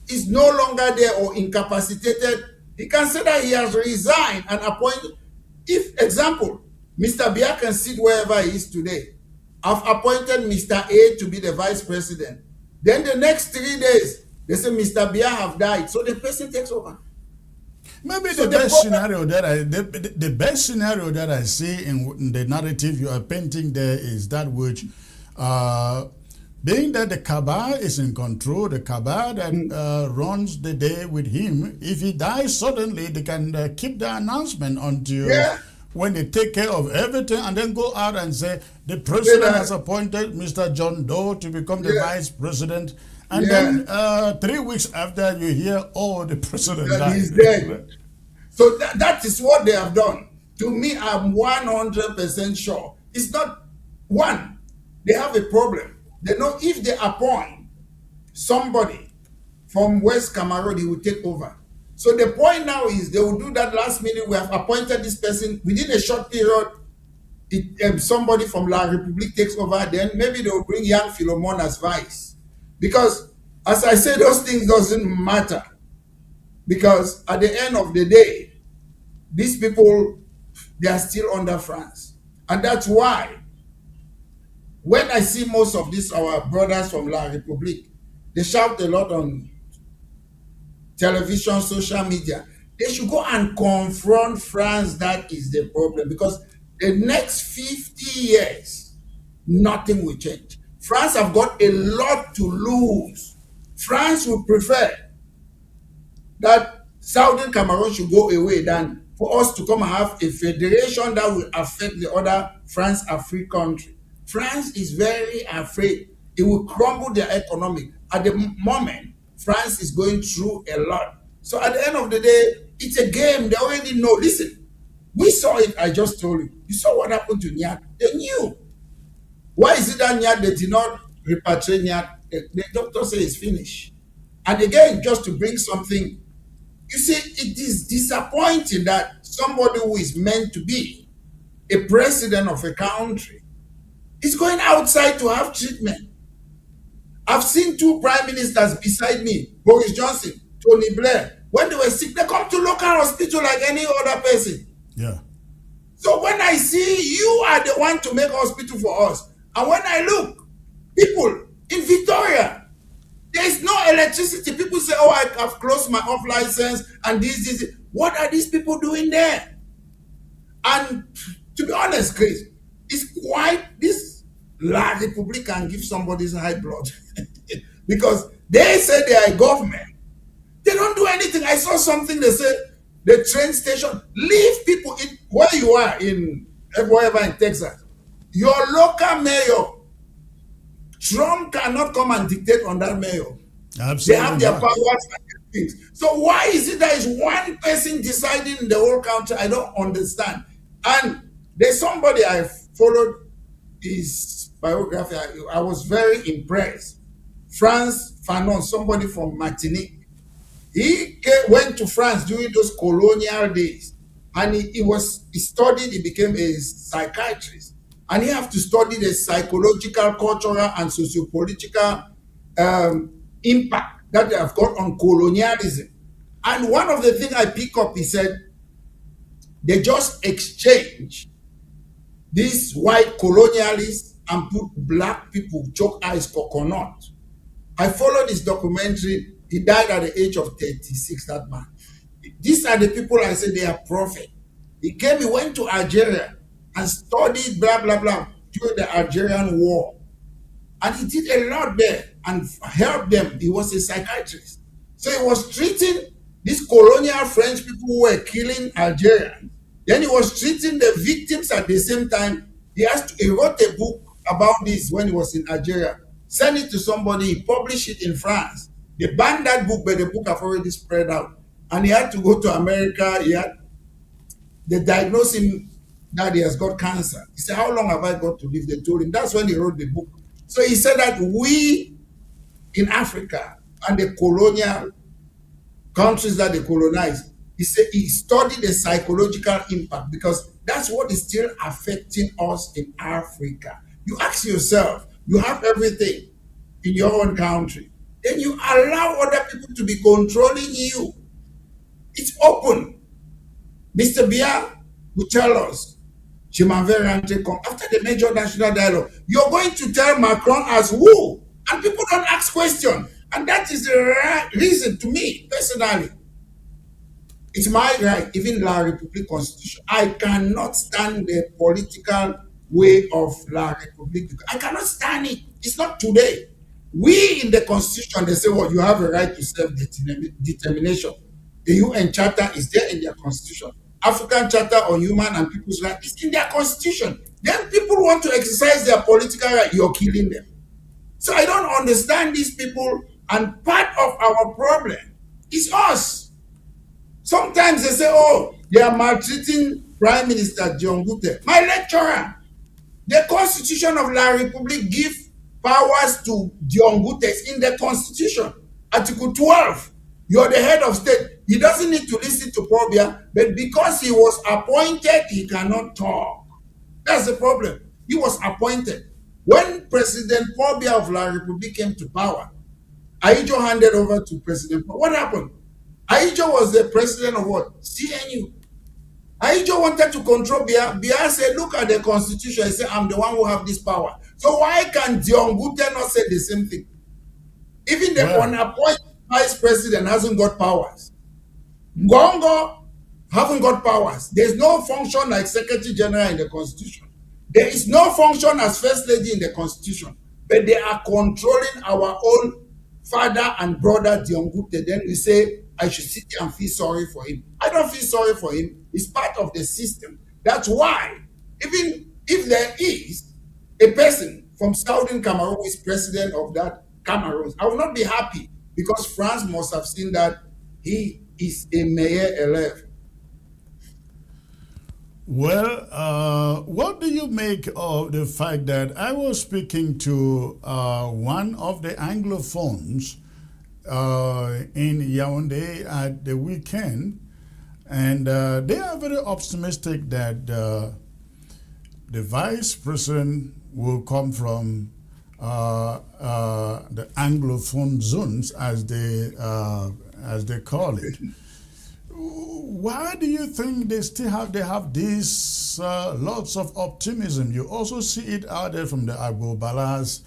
is no longer there or incapacitated, he can say that he has resigned and appointed. If, example, Mr. Biya can sit wherever he is today, I've appointed Mr. A to be the vice president. Then the next 3 days, they say Mr. Biya have died, so the person takes over. Maybe so the best scenario that I see in the narrative you are painting there is that which, being that the cabal is in control, the cabal that runs the day with him, if he dies suddenly, they can keep the announcement until when they take care of everything and then go out and say the president has appointed Mr. John Doe to become the vice president. And then 3 weeks after you hear, oh, the president died. He's dead. So that is what they have done. To me, I'm 100% sure. It's not one. They have a problem. They know if they appoint somebody from West Cameroon, he will take over. So the point now is they will do that last minute. We have appointed this person within a short period. Somebody from La Republique takes over. Then maybe they will bring young Philemon as vice. Because, as I say, those things doesn't matter. Because at the end of the day, these people, they are still under France. And that's why, when I see most of these, our brothers from La Republique, they shout a lot on television, social media. They should go and confront France. That is the problem, because the next 50 years, nothing will change. France have got a lot to lose. France would prefer that Southern Cameroon should go away than for us to come and have a federation that will affect the other France-Afrique country. France is very afraid it will crumble their economy. At the moment, France is going through a lot. So at the end of the day, it's a game. They already know. Listen, we saw it. I just told you. You saw what happened to Niat. They knew. Why is it that Niat, they did not repatriate Niat? The doctor says it's finished. And again, just to bring something, you see, it is disappointing that somebody who is meant to be a president of a country is going outside to have treatment. I've seen 2 prime ministers beside me, Boris Johnson, Tony Blair. When they were sick, they come to local hospital like any other person. Yeah. So when I see you are the one to make hospital for us, and when I look, people in Victoria, there is no electricity. People say, oh, I have closed my off license and this. What are these people doing there? And to be honest, Chris, it's quite, this La Republic can give somebody's high blood. Because they say they are a government. They don't do anything. I saw something, they said, the train station, leave people in where you are, in wherever in Texas. Your local mayor, Trump cannot come and dictate on that mayor. Absolutely. They have their powers and things. So why is it there is one person deciding in the whole country? I don't understand. And there's somebody I followed his biography. I was very impressed. France Fanon, somebody from Martinique. He went to France during those colonial days, and he studied, he became a psychiatrist, and he have to study the psychological, cultural, and socio-political impact that they have got on colonialism. And one of the things I pick up, he said, they just exchange these white colonialists and put black people, choke eyes coconut. I followed this documentary. He died at the age of 36, that man. These are the people I say they are prophet. He went to Algeria and studied blah, blah, blah during the Algerian war. And he did a lot there and helped them. He was a psychiatrist. So he was treating these colonial French people who were killing Algerians. Then he was treating the victims at the same time. He wrote a book about this when he was in Algeria. Sent it to somebody, he published it in France. They banned that book, but the book have already spread out. And he had to go to America. They diagnosed him that he has got cancer. He said, how long have I got to live? They told him. That's when he wrote the book. So he said that we in Africa and the colonial countries that they colonized, he said he studied the psychological impact, because that's what is still affecting us in Africa. You ask yourself, you have everything in your own country. Then you allow other people to be controlling you. It's open. Mr. Biya will tell us, after the major national dialogue, you're going to tell Macron as who? And people don't ask questions. And that is the right reason to me, personally. It's my right, even La République Constitution. I cannot stand the political way of La République. I cannot stand it. It's not today. We in the Constitution, they say, well, you have a right to self-determination. The UN Charter is there in their Constitution. African Charter on Human and People's Rights is in their Constitution. Then people want to exercise their political right, you're killing them. So I don't understand these people, and part of our problem is us. Sometimes they say, oh, they are maltreating Prime Minister John Gute. My lecturer, the Constitution of La République gives powers to John Gute in the Constitution. Article 12, you're the head of state. He doesn't need to listen to Paul Biya, but because he was appointed, he cannot talk. That's the problem. He was appointed. When President Paul Biya of La République came to power, Ahidjo handed over to President Paul. What happened? Ahidjo was the president of what? CNU. Ahidjo wanted to control Biya. Biya said, look at the Constitution. He said, I'm the one who have this power. So why can John Gute not say the same thing? Even the unappointed vice president hasn't got powers. Gongo haven't got powers. There's no function like Secretary General in the Constitution. There is no function as First Lady in the Constitution. But they are controlling our own father and brother Diongute. Then we say, I should sit here and feel sorry for him. I don't feel sorry for him. It's part of the system. That's why, even if there is a person from Southern Cameroon who is president of that Cameroons, I will not be happy because France must have seen that he is a meilleur élève. Well, what do you make of the fact that I was speaking to one of the Anglophones in Yaoundé at the weekend, and they are very optimistic that the vice president will come from the Anglophone zones, as they call it. Why do you think they have these lots of optimism? You also see it out there from the Agbobalas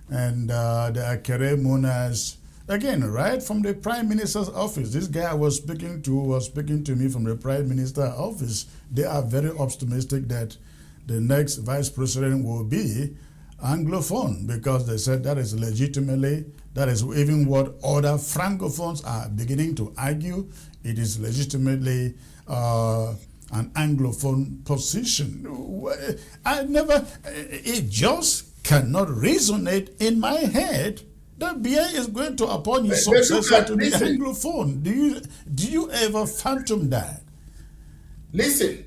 and the Cameroonians. Again, right from the Prime Minister's office. This guy I was speaking to me from the Prime Minister's office. They are very optimistic that the next vice president will be Anglophone, because they said that is even what other Francophones are beginning to argue. It is legitimately an Anglophone position. It just cannot resonate in my head that Biya is going to appoint his successor to be Anglophone. Do you ever phantom that? Listen,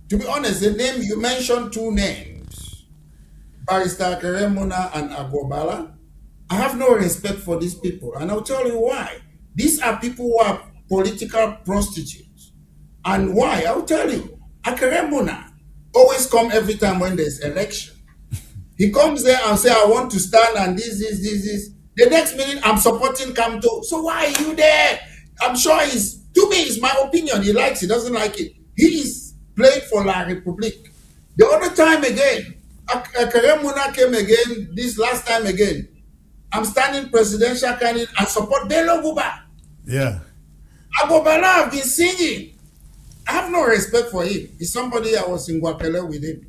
to be honest, the name you mentioned, two names, Barrister Keremuna and Agobala. I have no respect for these people, and I'll tell you why. These are people who are political prostitutes. And why? I'll tell you. Akeremuna always come every time when there's election. He comes there and say, I want to stand and this. The next minute, I'm supporting Kamto. So why are you there? I'm sure to me, it's my opinion. He likes it, doesn't like it. He is playing for La Republique. The other time again, Akeremuna came again, this last time again. I'm standing presidential candidate and support Bello Buba. Yeah. Agobala have been singing. I have no respect for him. He's somebody I was in Guapele with him.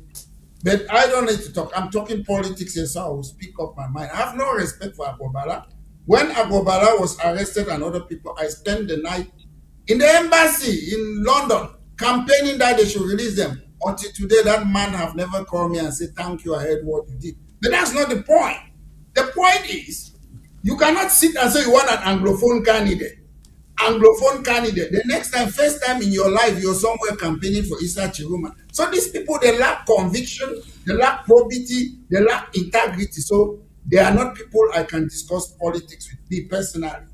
But I don't need to talk. I'm talking politics here, so I will speak up my mind. I have no respect for Agobala. When Agobala was arrested and other people, I spent the night in the embassy in London campaigning that they should release them. Until today, that man have never called me and said, thank you, I heard what you did. But that's not the point. The point is, you cannot sit and say you want an Anglophone candidate. Anglophone candidate. The next time, first time in your life, you're somewhere campaigning for Issa Tchiroma. So these people, they lack conviction, they lack probity, they lack integrity. So they are not people I can discuss politics with me personally.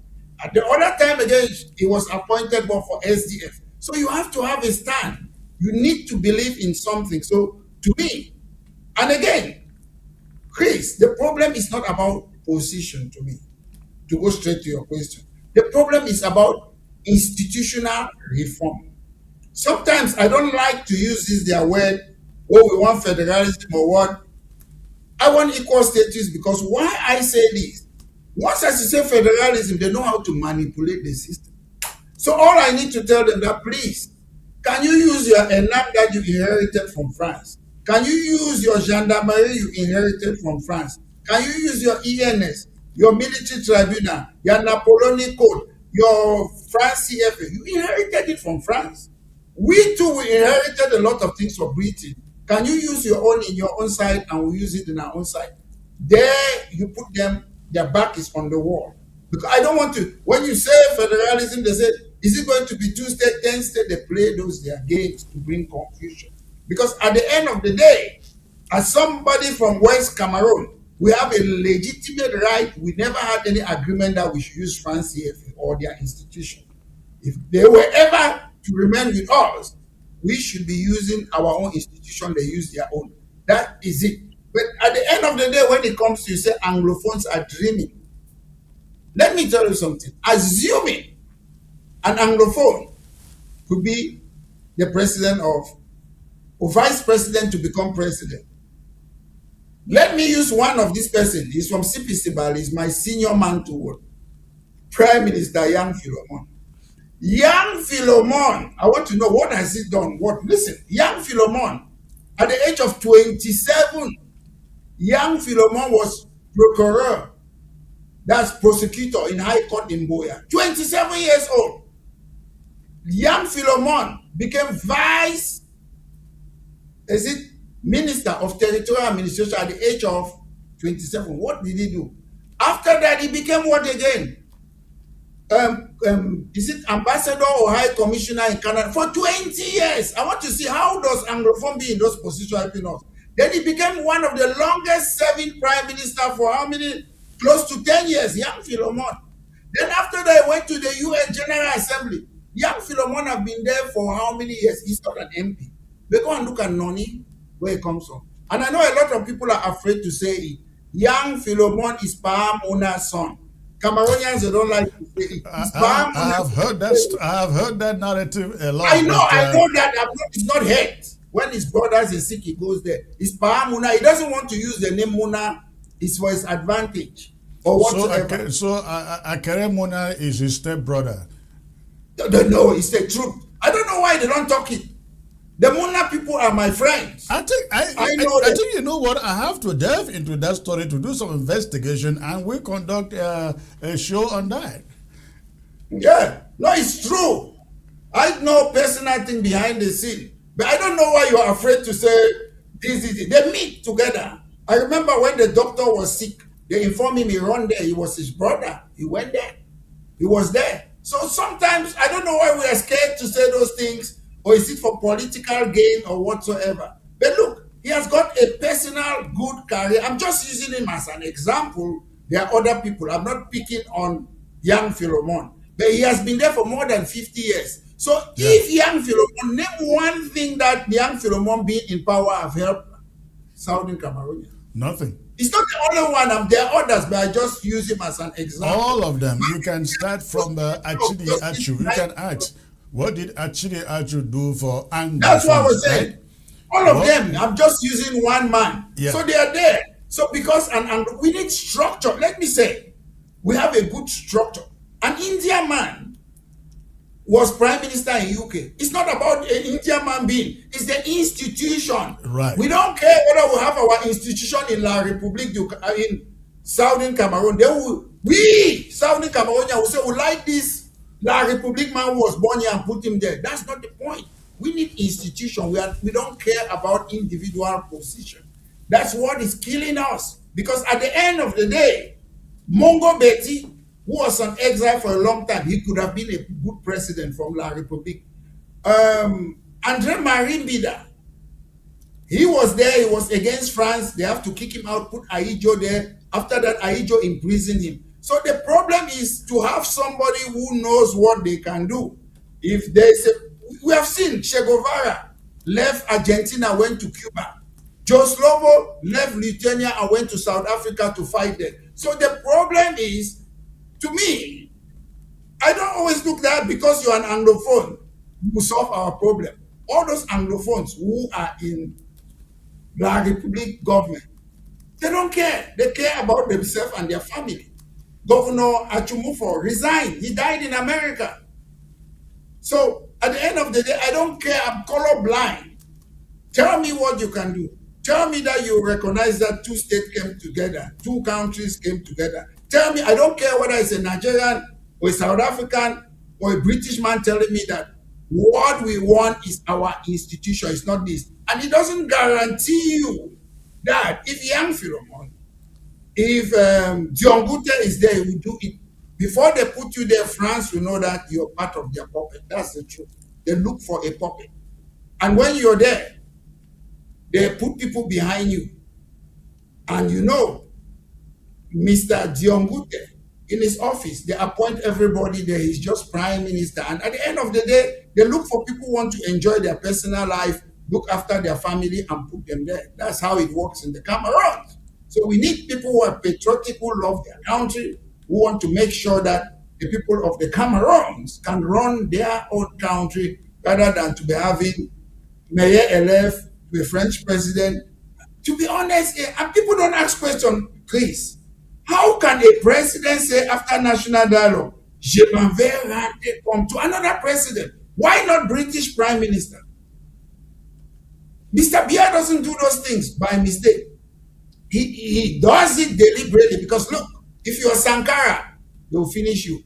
At the other time again, he was appointed for SDF. So you have to have a stand. You need to believe in something. So to me, and again, Chris, the problem is not about position to me, to go straight to your question. The problem is about institutional reform. Sometimes I don't like to use their word, oh, we want federalism or what. I want equal status because why I say this? Once I say federalism, they know how to manipulate the system. So all I need to tell them that, please, can you use your ENAM that you inherited from France? Can you use your gendarmerie you inherited from France? Can you use your ENS, your military tribunal, your Napoleonic Code, your France CFA? You inherited it from France. We too, we inherited a lot of things from Britain. Can you use your own in your own side and we use it in our own side? There you put them, their back is on the wall. Because I don't want to, when you say federalism, they say, is it going to be 2 states, 10 states? They play their games to bring confusion. Because at the end of the day, as somebody from West Cameroon, we have a legitimate right. We never had any agreement that we should use France CFA or their institution. If they were ever to remain with us, we should be using our own institution. They use their own. That is it. But at the end of the day, when it comes to, you say Anglophones are dreaming. Let me tell you something. Assuming an Anglophone could be the president or vice president to become president. Let me use one of these persons. He's from CPC, he's my senior man to work. Prime Minister Tchiroma. Young Philemon, I want to know what has he done? What? Listen, young Philemon, at the age of 27, young Philemon was procureur, that's prosecutor in High Court in Biya. 27 years old. Young Philemon became Minister of Territorial Administration at the age of 27. What did he do? After that, he became what again? Ambassador or High Commissioner in Canada for 20 years. I want to see how does Anglophone be in those positions helping us. Then he became one of the longest serving prime minister for how many? Close to 10 years, young Philemon. Then after that, he went to the UN General Assembly. Young Philemon have been there for how many years? He's not an MP. They go and look at Noni, where he comes from. And I know a lot of people are afraid to say it. Young Philemon is Palm Ona's son. Cameroonians, they don't like to say it. I have heard that. I have heard that narrative a lot. I know that. It's not hate. When his brothers are sick, he goes there. It's Palm Ona. He doesn't want to use the name Mona. It's for his advantage or whatsoever. So Akere Mona is his stepbrother. No, it's the truth. I don't know why they don't talk it. The Mona people are my friends. I think you know what? I have to delve into that story to do some investigation, and we conduct a show on that. Yeah, no, it's true. I know personal thing behind the scene, but I don't know why you are afraid to say this. They meet together. I remember when the doctor was sick, they informed him he run there. He was his brother. He went there. He was there. So sometimes I don't know why we are scared to say those things, or is it for political gain or whatsoever. But look, he has got a personal good career. I'm just using him as an example. There are other people. I'm not picking on young Philemon, but he has been there for more than 50 years. So if young Philemon, name one thing that young Philemon being in power have helped Southern Cameroon. Nothing. It's not the only one. There are others, but I just use him as an example. All of them. You can start from Achidi Achu. You can ask, what did Achidi Achu do for Angola? That's what I was saying. Right? All of them. I'm just using one man. Yeah. So they are there. So because and we need structure. Let me say, we have a good structure. An Indian man was prime minister in UK. It's not about an Indian man being. It's the institution. Right. We don't care whether we have our institution in La République in Southern Cameroon. We Southern Cameroonians will say we like this. La République man who was born here and put him there. That's not the point. We need institution. We don't care about individual position. That's what is killing us. Because at the end of the day, Mongo Betty, who was on exile for a long time, he could have been a good president from La République. André-Marie Mbida, he was there, he was against France. They have to kick him out, put Ahidjo there. After that, Ahidjo imprisoned him. So the problem is to have somebody who knows what they can do. If there's we have seen Che Guevara left Argentina, went to Cuba. Jos Lobo left Lithuania and went to South Africa to fight there. So the problem is, to me, I don't always look that because you're an Anglophone, you solve our problem. All those Anglophones who are in La République government, they don't care. They care about themselves and their family. Governor Achumufo resigned. He died in America. So at the end of the day, I don't care. I'm colorblind. Tell me what you can do. Tell me that you recognize that two states came together, two countries came together. Tell me, I don't care whether it's a Nigerian or a South African or a British man telling me that what we want is our institution, it's not this. And it doesn't guarantee you that if young Philemon, if Diongute is there, he will do it. Before they put you there, France will know that you're part of their puppet. That's the truth. They look for a puppet. And when you're there, they put people behind you. And you know, Mr. Diongute, in his office, they appoint everybody there. He's just prime minister. And at the end of the day, they look for people who want to enjoy their personal life, look after their family, and put them there. That's how it works in the Cameroons. So we need people who are patriotic, who love their country, who want to make sure that the people of the Cameroons can run their own country rather than to be having Mayor elect, the French president. To be honest, and people don't ask questions, please. How can a president say after national dialogue, Je m'en vais rentrer comme to another president. Why not British Prime Minister? Mr. Biya doesn't do those things by mistake. He does it deliberately because look, if you're Sankara, they'll finish you.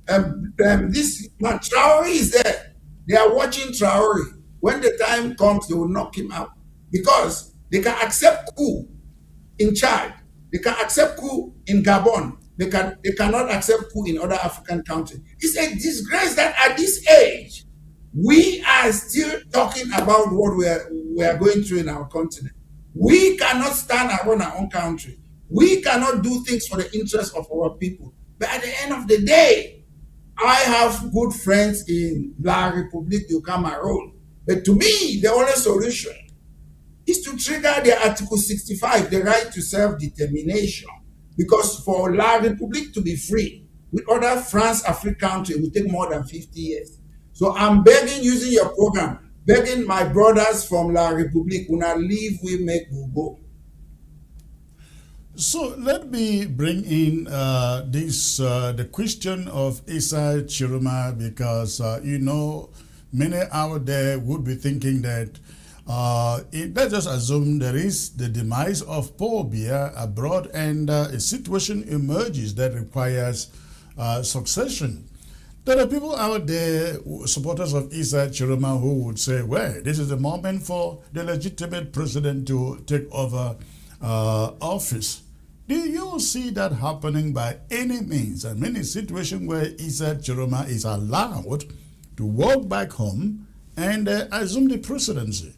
This man, Traore is there. They are watching Traore. When the time comes, they will knock him out because they can accept coup in Chad. They can accept coup in Gabon. They cannot accept coup in other African countries. It's a disgrace that at this age, we are still talking about what we are going through in our continent. We cannot stand around our own country. We cannot do things for the interest of our people. But at the end of the day, I have good friends in La République du Cameroon. But to me, the only solution is to trigger the Article 65, the right to self-determination. Because for La République to be free, with other France-African countries, it will take more than 50 years. So I'm begging, using your program, begging my brothers from La République, when I leave, we make we go. So let me bring in the question of Issa Tchiroma, because many out there would be thinking that let's just assume there is the demise of Paul Biya abroad and a situation emerges that requires succession. There are people out there, supporters of Issa Tchiroma, who would say, well, this is the moment for the legitimate president to take over office. Do you see that happening by any means? I mean, a situation where Issa Tchiroma is allowed to walk back home and assume the presidency?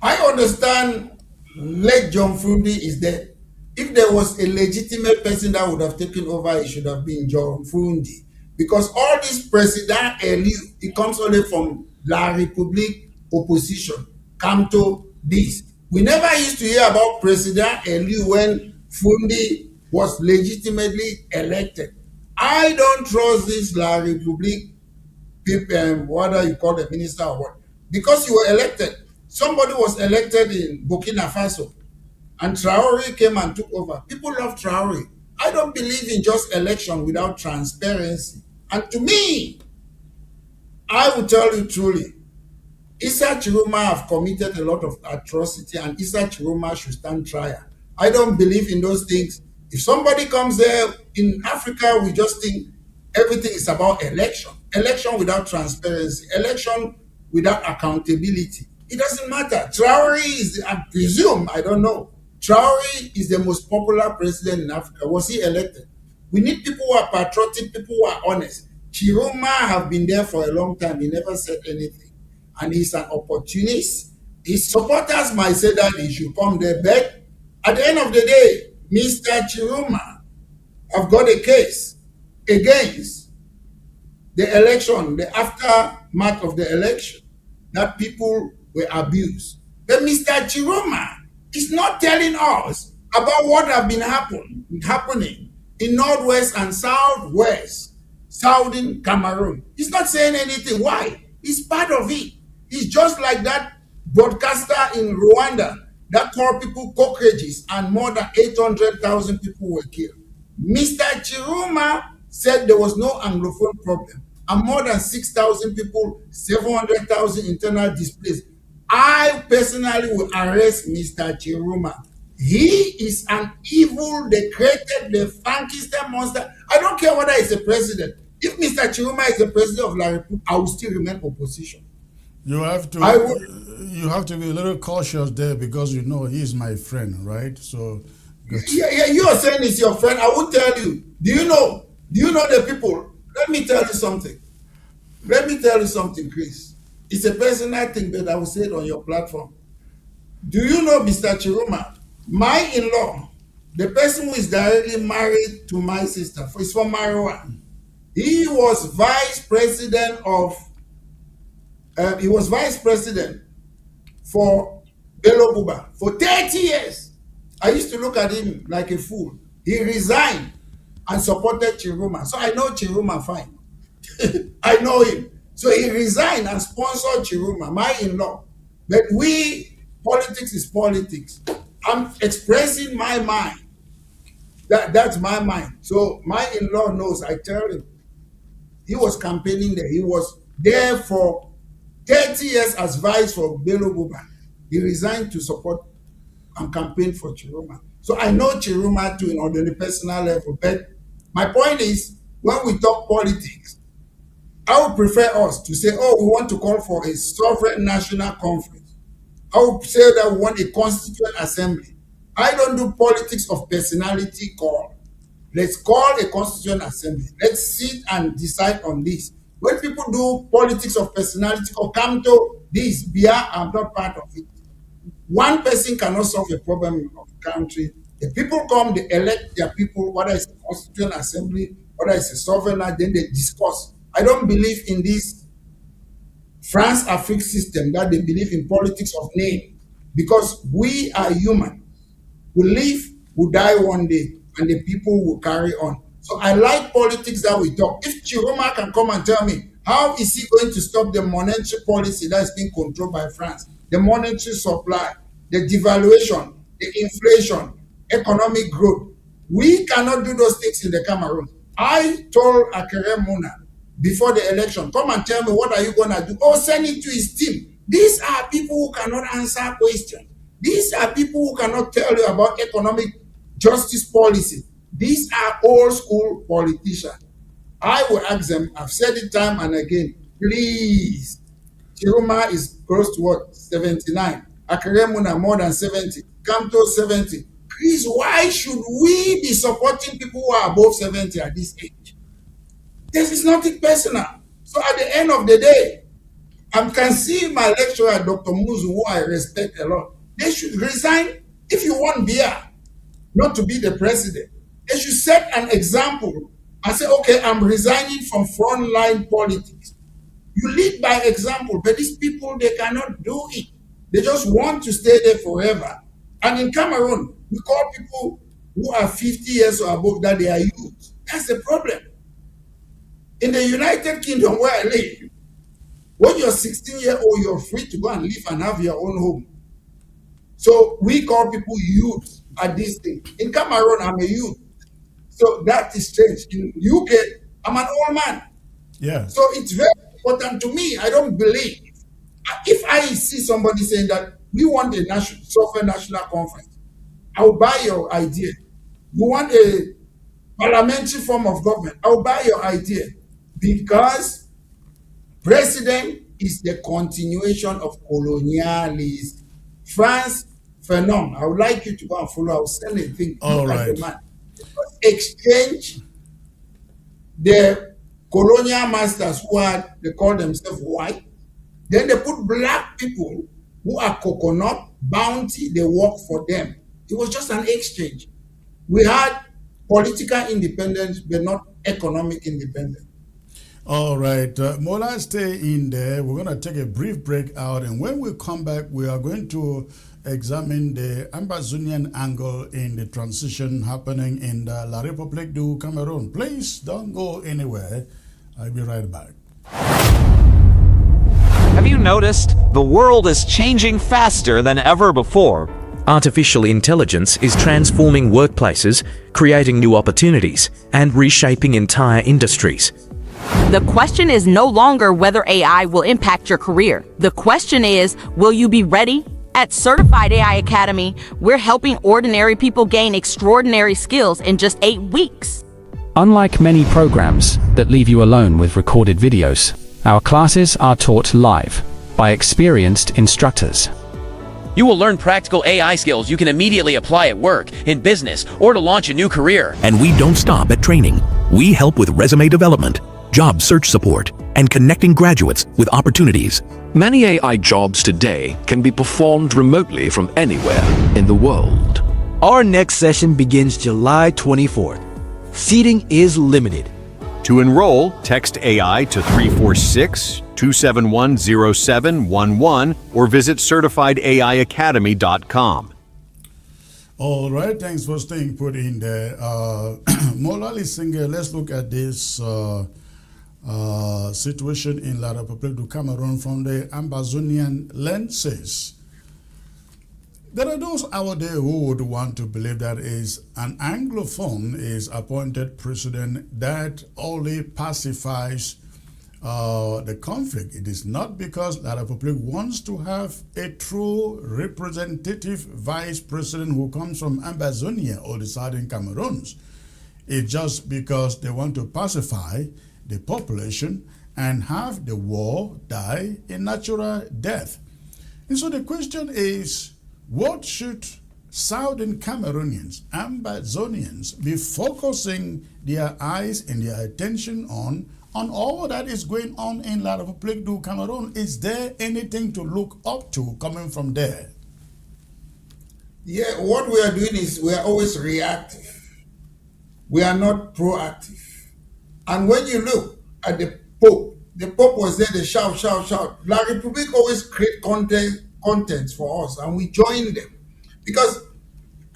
I understand late John Frundi is dead. If there was a legitimate person that would have taken over, it should have been John Frundi. Because all this president Eliu, it comes only from La République opposition. Come to this. We never used to hear about President Eliu when Frundi was legitimately elected. I don't trust this La République people, whether you call the minister or what. Because you were elected. Somebody was elected in Burkina Faso, and Traore came and took over. People love Traore. I don't believe in just election without transparency. And to me, I will tell you truly, Issa Tchiroma have committed a lot of atrocity, and Issa Tchiroma should stand trial. I don't believe in those things. If somebody comes there, in Africa, we just think everything is about election. Election without transparency. Election without accountability. It doesn't matter. Traore is, I presume, I don't know. Traore is the most popular president in Africa. Was he elected? We need people who are patriotic, people who are honest. Tchiroma have been there for a long time. He never said anything. And he's an opportunist. His supporters might say that he should come there. But at the end of the day, Mr. Tchiroma have got a case against the election, the aftermath of the election, that people were abused. But Mr. Tchiroma is not telling us about what have been happening in Northwest and Southwest, Southern Cameroon. He's not saying anything. Why? He's part of it. He's just like that broadcaster in Rwanda that called people cockroaches, and more than 800,000 people were killed. Mr. Tchiroma said there was no Anglophone problem, and more than 6,000 people, 700,000 internal displaced. I personally will arrest Mr. Tchiroma. He is an evil, they created the Frankenstein monster. I don't care whether he's a president. If Mr. Tchiroma is the president of La Republic, I will still remain opposition. You have to be a little cautious there, because he's my friend, right? So yeah, you are saying it's your friend. I will tell you. Do you know the people? Let me tell you something. Chris. It's a personal thing, but I will say it on your platform. Do you know, Mr. Tchiroma, my in-law, the person who is directly married to my sister, is from Marijuana. He was vice president for Bello Buba for 30 years. I used to look at him like a fool. He resigned and supported Tchiroma. So I know Tchiroma fine. I know him. So he resigned and sponsored Tchiroma, my in-law. But politics is politics. I'm expressing my mind. That's my mind. So my in-law knows. I tell him he was campaigning there. He was there for 30 years as vice for Bello Buba. He resigned to support and campaign for Tchiroma. So I know Tchiroma too on the personal level. But my point is, when we talk politics, I would prefer us to say, oh, we want to call for a sovereign national conference. I would say that we want a constituent assembly. I don't do politics of personality call. Let's call a constituent assembly. Let's sit and decide on this. When people do politics of personality or come to this, Biya, I'm not part of it. One person cannot solve a problem of the country. The people come, they elect their people, whether it's a constituent assembly, whether it's a sovereign, then they discuss. I don't believe in this France-Afrique system that they believe in politics of name, because we are human. We live, we die one day, and the people will carry on. So I like politics that we talk. If Tchiroma can come and tell me, how is he going to stop the monetary policy that is being controlled by France, the monetary supply, the devaluation, the inflation, economic growth? We cannot do those things in the Cameroon. I told Akere Muna before the election, come and tell me, what are you going to do? Oh, send it to his team. These are people who cannot answer questions. These are people who cannot tell you about economic justice policy. These are old school politicians. I will ask them, I've said it time and again, please. Tchiroma is close to what? 79. Akeremuna more than 70. Kamto 70. Please, why should we be supporting people who are above 70 at this age? This is nothing personal. So at the end of the day, I can see my lecturer, Dr. Muzu, who I respect a lot. They should resign. If you want Biya not to be the president, they should set an example and say, okay, I'm resigning from frontline politics. You lead by example, but these people, they cannot do it. They just want to stay there forever. And in Cameroon, we call people who are 50 years or above that they are youth. That's the problem. In the United Kingdom where I live, when you're 16-year-old, you're free to go and live and have your own home. So we call people youth at this thing. In Cameroon, I'm a youth. So that is strange. In UK, I'm an old man. Yeah. So it's very important to me. I don't believe. If I see somebody saying that we want a sovereign national conference, I'll buy your idea. You want a parliamentary form of government, I'll buy your idea. Because president is the continuation of colonialism. France, Phenom, I would like you to go and follow. I'll send a thing. All right. Exchange the colonial masters who are, they call themselves white. Then they put black people who are coconut, bounty, they work for them. It was just an exchange. We had political independence, but not economic independence. All right, Mola, stay in there. We're going to take a brief break out, and when we come back, we are going to examine the Ambazonian angle in the transition happening in the La République du Cameroon. Please don't go anywhere. I'll be right back. Have you noticed? The world is changing faster than ever before. Artificial intelligence is transforming workplaces, creating new opportunities, and reshaping entire industries. The question is no longer whether AI will impact your career. The question is, will you be ready? At Certified AI Academy, we're helping ordinary people gain extraordinary skills in just 8 weeks. Unlike many programs that leave you alone with recorded videos, our classes are taught live by experienced instructors. You will learn practical AI skills you can immediately apply at work, in business, or to launch a new career. And we don't stop at training. We help with resume development, job search support, and connecting graduates with opportunities. Many AI jobs today can be performed remotely from anywhere in the world. Our next session begins July 24th. Seating is limited. To enroll, text AI to 346-271-0711 or visit certifiedaiacademy.com. All right, thanks for staying put in there. Mola Lisinga, let's look at this situation in La République du Cameroon from the Ambazonian lenses. There are those out there who would want to believe that is an Anglophone is appointed president that only pacifies the conflict. It is not because La Republic wants to have a true representative vice president who comes from Ambazonia or the southern Cameroons. It's just because they want to pacify the population and have the war die a natural death. And so the question is, what should Southern Cameroonians, Ambazonians, be focusing their eyes and their attention on all that is going on in La République du Cameroon? Is there anything to look up to coming from there? Yeah, what we are doing is we are always reactive. We are not proactive. And when you look at the Pope was there, they shout, shout, shout. La République always create contents for us, and we join them. Because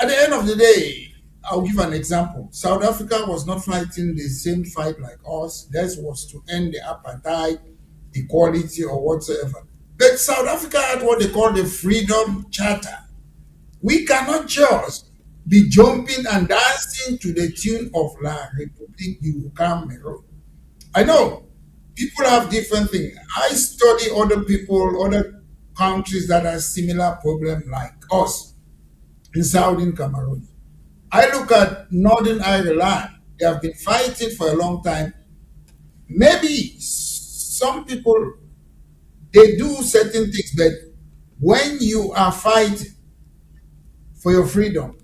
at the end of the day, I'll give an example. South Africa was not fighting the same fight like us. Theirs was to end the apartheid, equality, or whatsoever. But South Africa had what they call the Freedom Charter. We cannot just be jumping and dancing to the tune of La République du Cameroon. I know people have different things. I study other people, other countries that have similar problem like us in Southern Cameroon. I look at Northern Ireland. They have been fighting for a long time. Maybe some people, they do certain things, but when you are fighting for your freedom,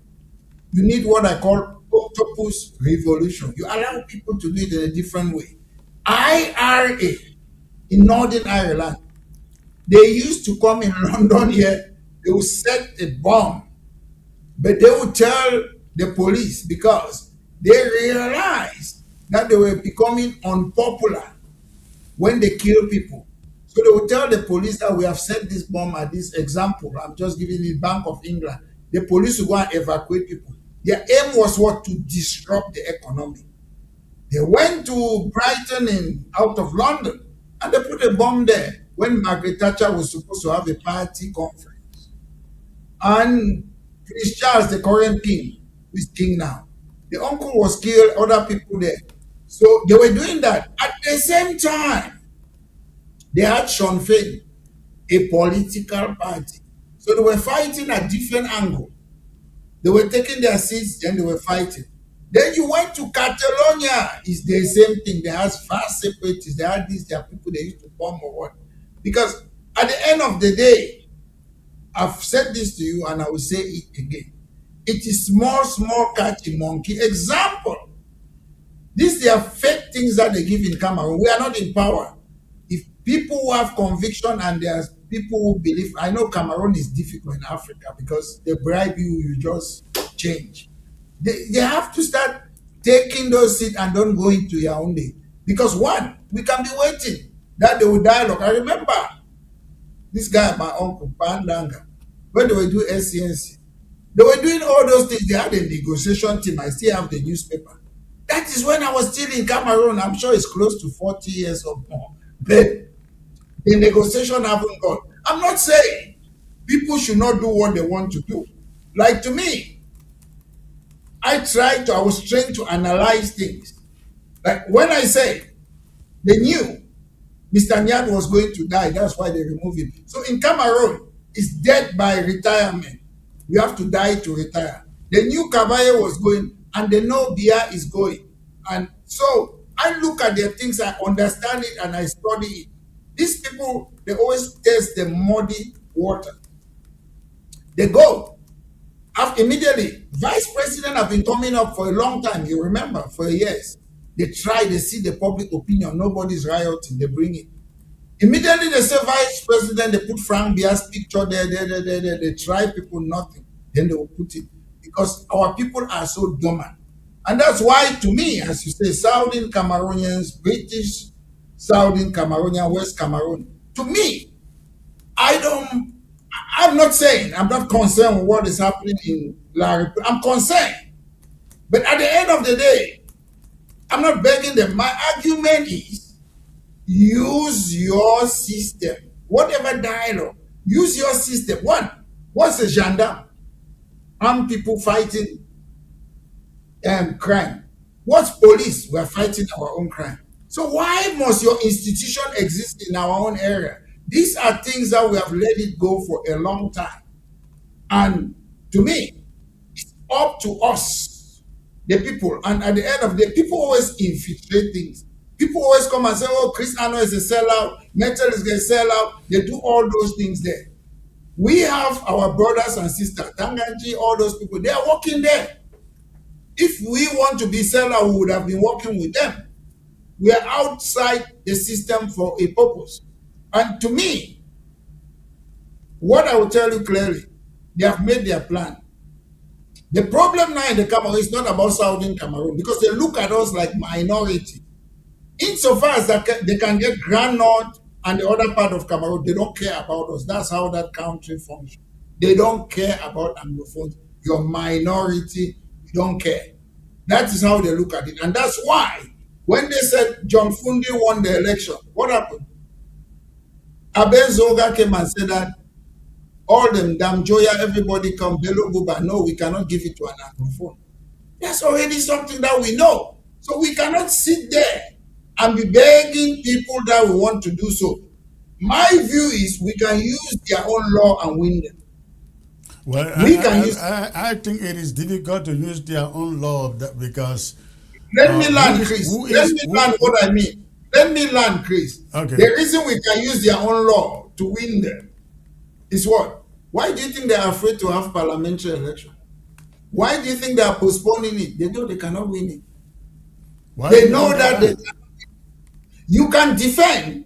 you need what I call octopus revolution. You allow people to do it in a different way. IRA in Northern Ireland, they used to come in London here, they would set a bomb, but they would tell the police because they realized that they were becoming unpopular when they kill people. So they would tell the police that we have set this bomb at this example. I'm just giving you Bank of England. The police would go and evacuate people. Their aim was what? To disrupt the economy. They went to Brighton out of London and they put a bomb there when Margaret Thatcher was supposed to have a party conference. And Prince Charles, the current king, who is king now, the uncle was killed, other people there. So they were doing that. At the same time, they had Sinn Féin, a political party. So they were fighting at different angles. They were taking their seats, then they were fighting. Then you went to Catalonia, it's the same thing. They had fast separatists, they had this, there are people they used to bomb or what. Because at the end of the day, I've said this to you and I will say it again. It is small catchy monkey. Example, these are fake things that they give in Cameroon. We are not in power. If people who have conviction and there's people who believe, I know Cameroon is difficult in Africa because they bribe you, you just change. They have to start taking those seats and don't go into Yaoundé. Because one, we can be waiting that they will dialogue. I remember this guy, my uncle, Pandanga, when they were doing SCNC, they were doing all those things. They had a negotiation team. I still have the newspaper. That is when I was still in Cameroon. I'm sure it's close to 40 years or more. But the negotiation haven't gone. I'm not saying people should not do what they want to do. Like to me, I was trying to analyze things. Like when I say they knew Mr. Nyad was going to die, that's why they removed him. So in Cameroon, it's death by retirement. You have to die to retire. They knew Kabaye was going, and they know Biya is going. And so I look at their things, I understand it, and I study it. These people, they always test the muddy water. They go. Immediately, vice president have been coming up for a long time, you remember, for years. They try, they see the public opinion, nobody's rioting, they bring it. Immediately they say vice president, they put Frank Biya's picture there, they try people, nothing. Then they will put it. Because our people are so dormant. And that's why, to me, as you say, Southern Cameroonians, British, Southern Cameroonian, West Cameroon, to me, I'm not saying, I'm not concerned with what is happening in La République. I'm concerned. But at the end of the day, I'm not begging them. My argument is, use your system. Whatever dialogue, use your system. One, What's a gendarme? Armed people fighting crime. What's police? We're fighting our own crime. So why must your institution exist in our own area? These are things that we have let it go for a long time. And to me, it's up to us, the people. And at the end of the day, people always infiltrate things. People always come and say, oh, Chris Ano is a sellout, Metal is a sellout. They do all those things there. We have our brothers and sisters, Tanganji, all those people, they are working there. If we want to be sellout, we would have been working with them. We are outside the system for a purpose. And to me, what I will tell you clearly, they have made their plan. The problem now in the Cameroon is not about Southern Cameroon, because they look at us like minority. Insofar as they can get Grand North and the other part of Cameroon, they don't care about us. That's how that country functions. They don't care about Anglophones. You're minority, you don't care. That is how they look at it. And that's why, when they said John Fundi won the election, what happened? Ambazonia came and said that all them damn Joya, everybody come, Bello Buba. No, we cannot give it to an Anglophone. That's already something that we know. So we cannot sit there and be begging people that we want to do so. My view is we can use their own law and win them. Well, I think it is difficult to use their own law because... Let me learn, Chris. Let me learn what I mean. Let me learn, Chris. Okay. The reason we can use their own law to win them is what? Why do you think they are afraid to have parliamentary election? Why do you think they are postponing it? They know they cannot win it. Why they know that you can defend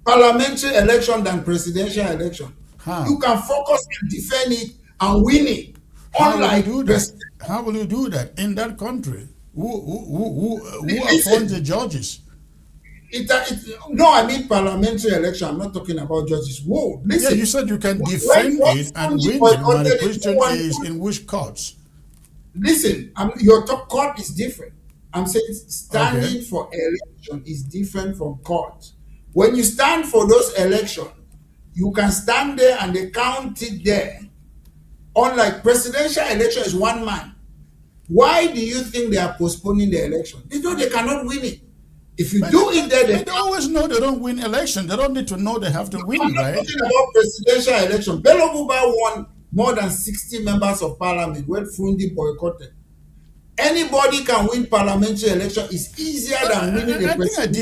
parliamentary election than presidential election. How? You can focus and defend it and win it. How will you do that in that country? Who appoints the judges? No, I mean parliamentary election. I'm not talking about judges. Whoa, listen. Yeah, you said you can defend it and win it. But the question is, in which courts? Listen, your court is different. I'm saying standing for election is different from court. When you stand for those elections, you can stand there and they count it there. Unlike presidential election is one man. Why do you think they are postponing the election? They know they cannot win it. If you do it there, they always know they don't win election. They don't need to know they have to win, I'm right? not talking about presidential election. Bello Buba won more than 60 members of parliament when Fundi boycotted. Anybody can win parliamentary election. It's easier than winning the president.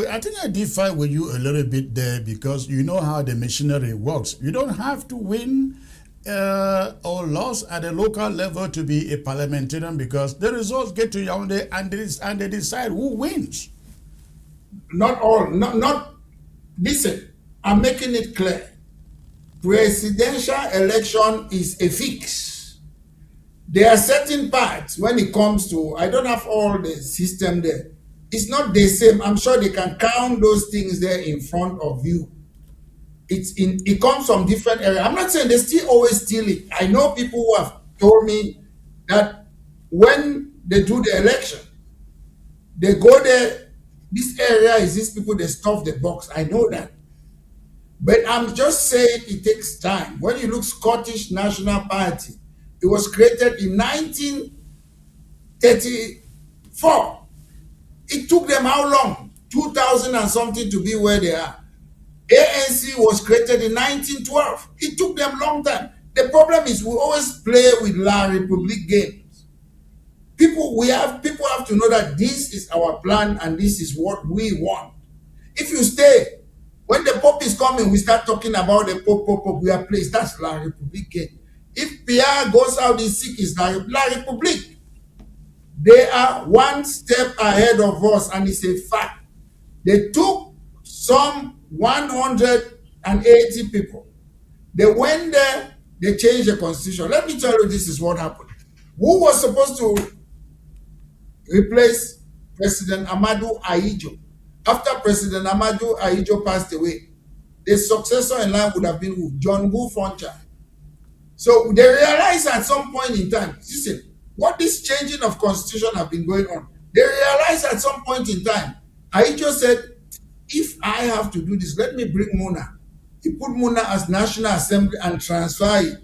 I think I differ with you a little bit there, because you know how the machinery works. You don't have to win or loss at a local level to be a parliamentarian, because the results get to Yaoundé and they decide who wins. Not all. Not. Listen, I'm making it clear. Presidential election is a fix. There are certain parts when it comes to, I don't have all the system there. It's not the same. I'm sure they can count those things there in front of you. It comes from different areas. I'm not saying they still always steal it. I know people who have told me that when they do the election, they go there, this area is these people, they stuff the box. I know that. But I'm just saying it takes time. When you look Scottish National Party, it was created in 1934. It took them how long? 2000 and something to be where they are. ANC was created in 1912. It took them a long time. The problem is we always play with La République games. People have to know that this is our plan and this is what we want. If you stay, when the Pope is coming, we start talking about the Pope, we are placed. That's La République game. If Biya goes out, he's sick, is La République. They are one step ahead of us, and it's a fact. They took some 180 people. They went there, they changed the constitution. Let me tell you, this is what happened. Who was supposed to replace President Amadou Ahidjo? After President Amadou Ahidjo passed away, the successor in line would have been who? John Gu Foncha. So they realized at some point in time, listen, what this changing of constitution have been going on. They realized at some point in time, Ahidjo said, if I have to do this, let me bring Muna. He put Muna as National Assembly and transfer it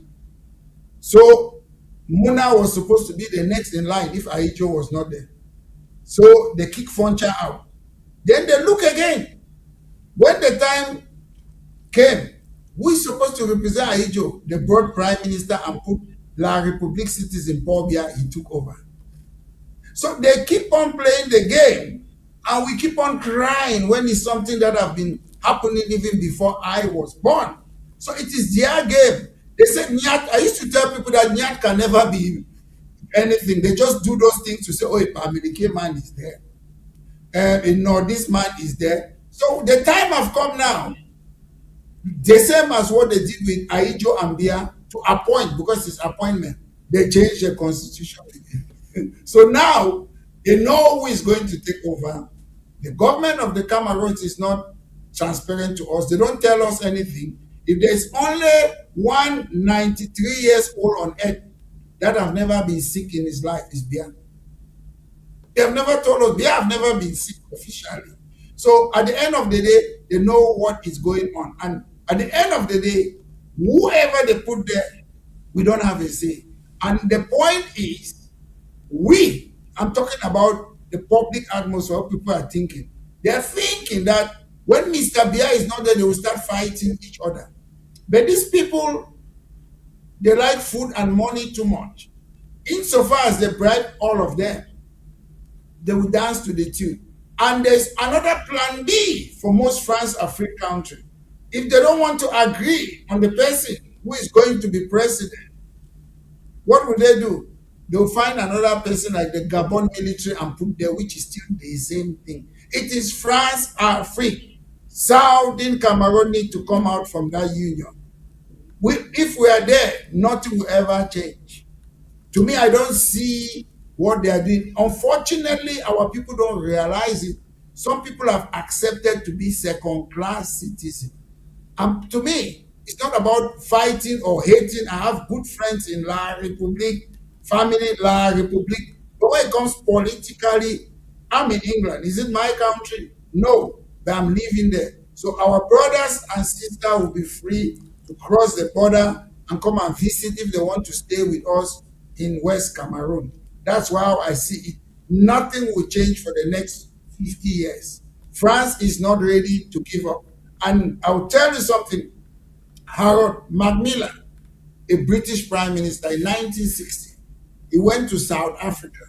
So Muna was supposed to be the next in line if Aicho was not there. So they kick Foncha out. Then they look again. When the time came, who is supposed to represent Aicho? They brought Prime Minister and put La République citizen Paul Biya, he took over. So they keep on playing the game, and we keep on crying when it's something that have been happening even before I was born. So it is their game. They said Nyat. I used to tell people that Nyat can never be anything. They just do those things to say, oh, a Pamelike man is there. This man is there. So the time have come now, the same as what they did with Aijo and Biya, to appoint, because it's appointment. They changed the constitution again. So now they know who is going to take over. The government of the Cameroons is not transparent to us. They don't tell us anything. If there's only 193 years old on earth that have never been sick in his life, is Biya. They have never told us. Biya have never been sick officially. So at the end of the day, they know what is going on. And at the end of the day, whoever they put there, we don't have a say. And the point is, I'm talking about the public atmosphere, what people are thinking. They're thinking that when Mr. Biya is not there, they will start fighting each other. But these people, they like food and money too much. Insofar as they bribe all of them, they will dance to the tune. And there's another plan B for most France-African countries. If they don't want to agree on the person who is going to be president, what will they do? They'll find another person like the Gabon military and put there, which is still the same thing. It is France, Africa. Southern Cameroon need to come out from that union. If we are there, nothing will ever change. To me, I don't see what they are doing. Unfortunately, our people don't realize it. Some people have accepted to be second-class citizens. And to me, it's not about fighting or hating. I have good friends in La République, family La République. But when it comes politically, I'm in England. Is it my country? No, but I'm living there. So our brothers and sisters will be free to cross the border and come and visit if they want to stay with us in West Cameroon. That's how I see it. Nothing will change for the next 50 years. France is not ready to give up. And I'll tell you something. Harold Macmillan, a British prime minister in 1960, he went to South Africa,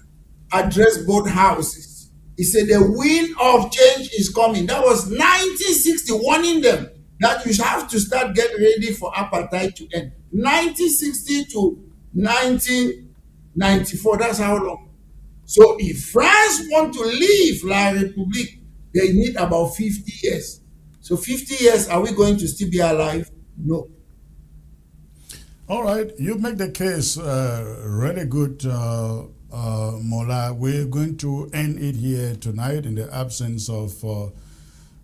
addressed both houses. He said the wind of change is coming. That was 1960, warning them that you have to start getting ready for apartheid to end. 1960 to 1994, that's how long. So if France want to leave La République, they need about 50 years. So 50 years, are we going to still be alive? No. All right, you make the case really good, Mola. We're going to end it here tonight in the absence of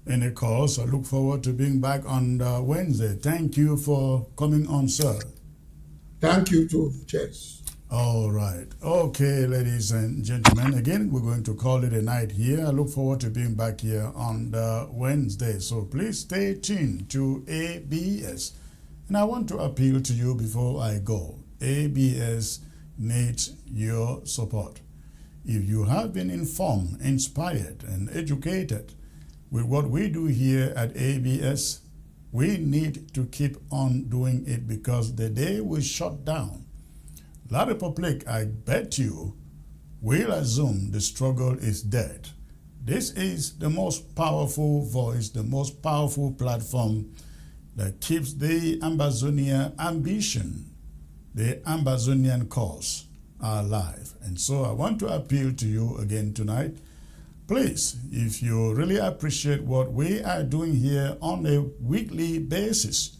any calls. I look forward to being back on Wednesday. Thank you for coming on, sir. Thank you too, Chess. All right. Okay, ladies and gentlemen, again, we're going to call it a night here. I look forward to being back here on Wednesday. So please stay tuned to ABS. And I want to appeal to you before I go. ABS needs your support. If you have been informed, inspired, and educated with what we do here at ABS, we need to keep on doing it, because the day we shut down La République, I bet you, will assume the struggle is dead. This is the most powerful voice, the most powerful platform that keeps the Ambazonia ambition, the Ambazonian cause alive. And so I want to appeal to you again tonight. Please, if you really appreciate what we are doing here on a weekly basis,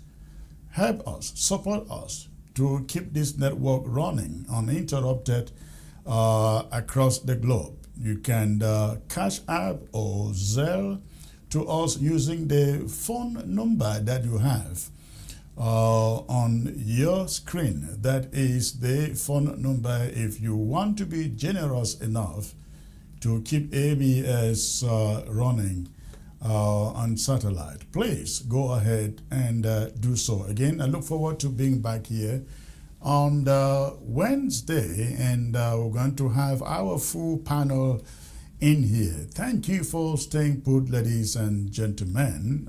help us, support us to keep this network running uninterrupted across the globe. You can Cash App or Zelle to us using the phone number that you have on your screen. That is the phone number if you want to be generous enough to keep ABS running on satellite. Please go ahead and do so. Again, I look forward to being back here on Wednesday, and we're going to have our full panel in here. Thank you for staying put, ladies and gentlemen.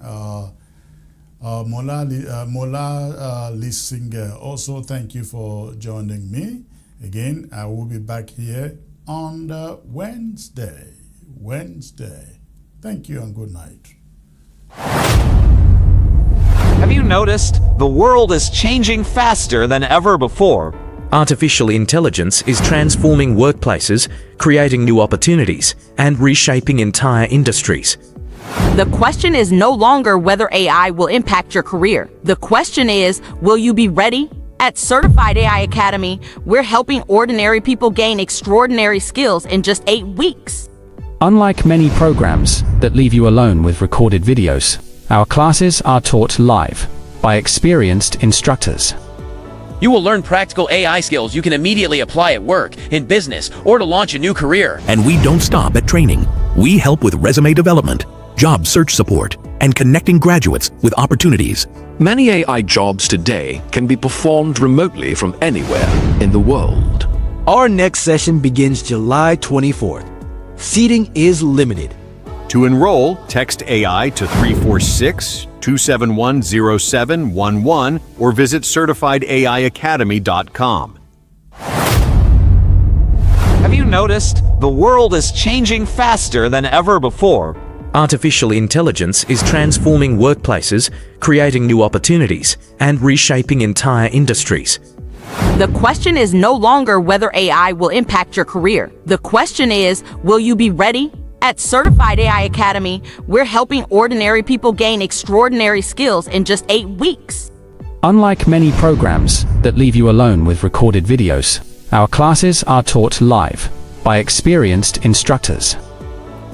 Mola Lissinger, also thank you for joining me. Again, I will be back here on Wednesday. Thank you and good night. Have you noticed? The world is changing faster than ever before. Artificial intelligence is transforming workplaces, creating new opportunities, and reshaping entire industries. The question is no longer whether AI will impact your career. The question is, will you be ready? At Certified AI Academy, we're helping ordinary people gain extraordinary skills in just 8 weeks. Unlike many programs that leave you alone with recorded videos, our classes are taught live by experienced instructors. You will learn practical AI skills you can immediately apply at work, in business, or to launch a new career. And we don't stop at training. We help with resume development, job search support, and connecting graduates with opportunities. Many AI jobs today can be performed remotely from anywhere in the world. Our next session begins July 24th. Seating is limited. To enroll, text AI to 346-271-0711 or visit certifiedaiacademy.com. Have you noticed? The world is changing faster than ever before. Artificial intelligence is transforming workplaces, creating new opportunities, and reshaping entire industries. The question is no longer whether AI will impact your career. The question is, will you be ready? At Certified AI Academy, we're helping ordinary people gain extraordinary skills in just 8 weeks. Unlike many programs that leave you alone with recorded videos, our classes are taught live by experienced instructors.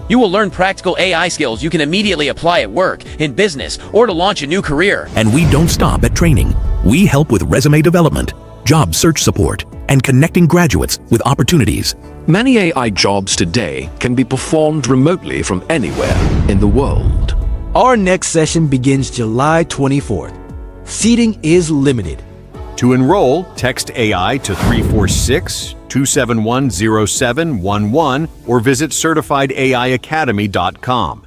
You will learn practical AI skills you can immediately apply at work, in business, or to launch a new career. And we don't stop at training. We help with resume development, job search support, and connecting graduates with opportunities. Many AI jobs today can be performed remotely from anywhere in the world. Our next session begins July 24th. Seating is limited. To enroll, text AI to 346-271-0711 or visit certifiedaiacademy.com.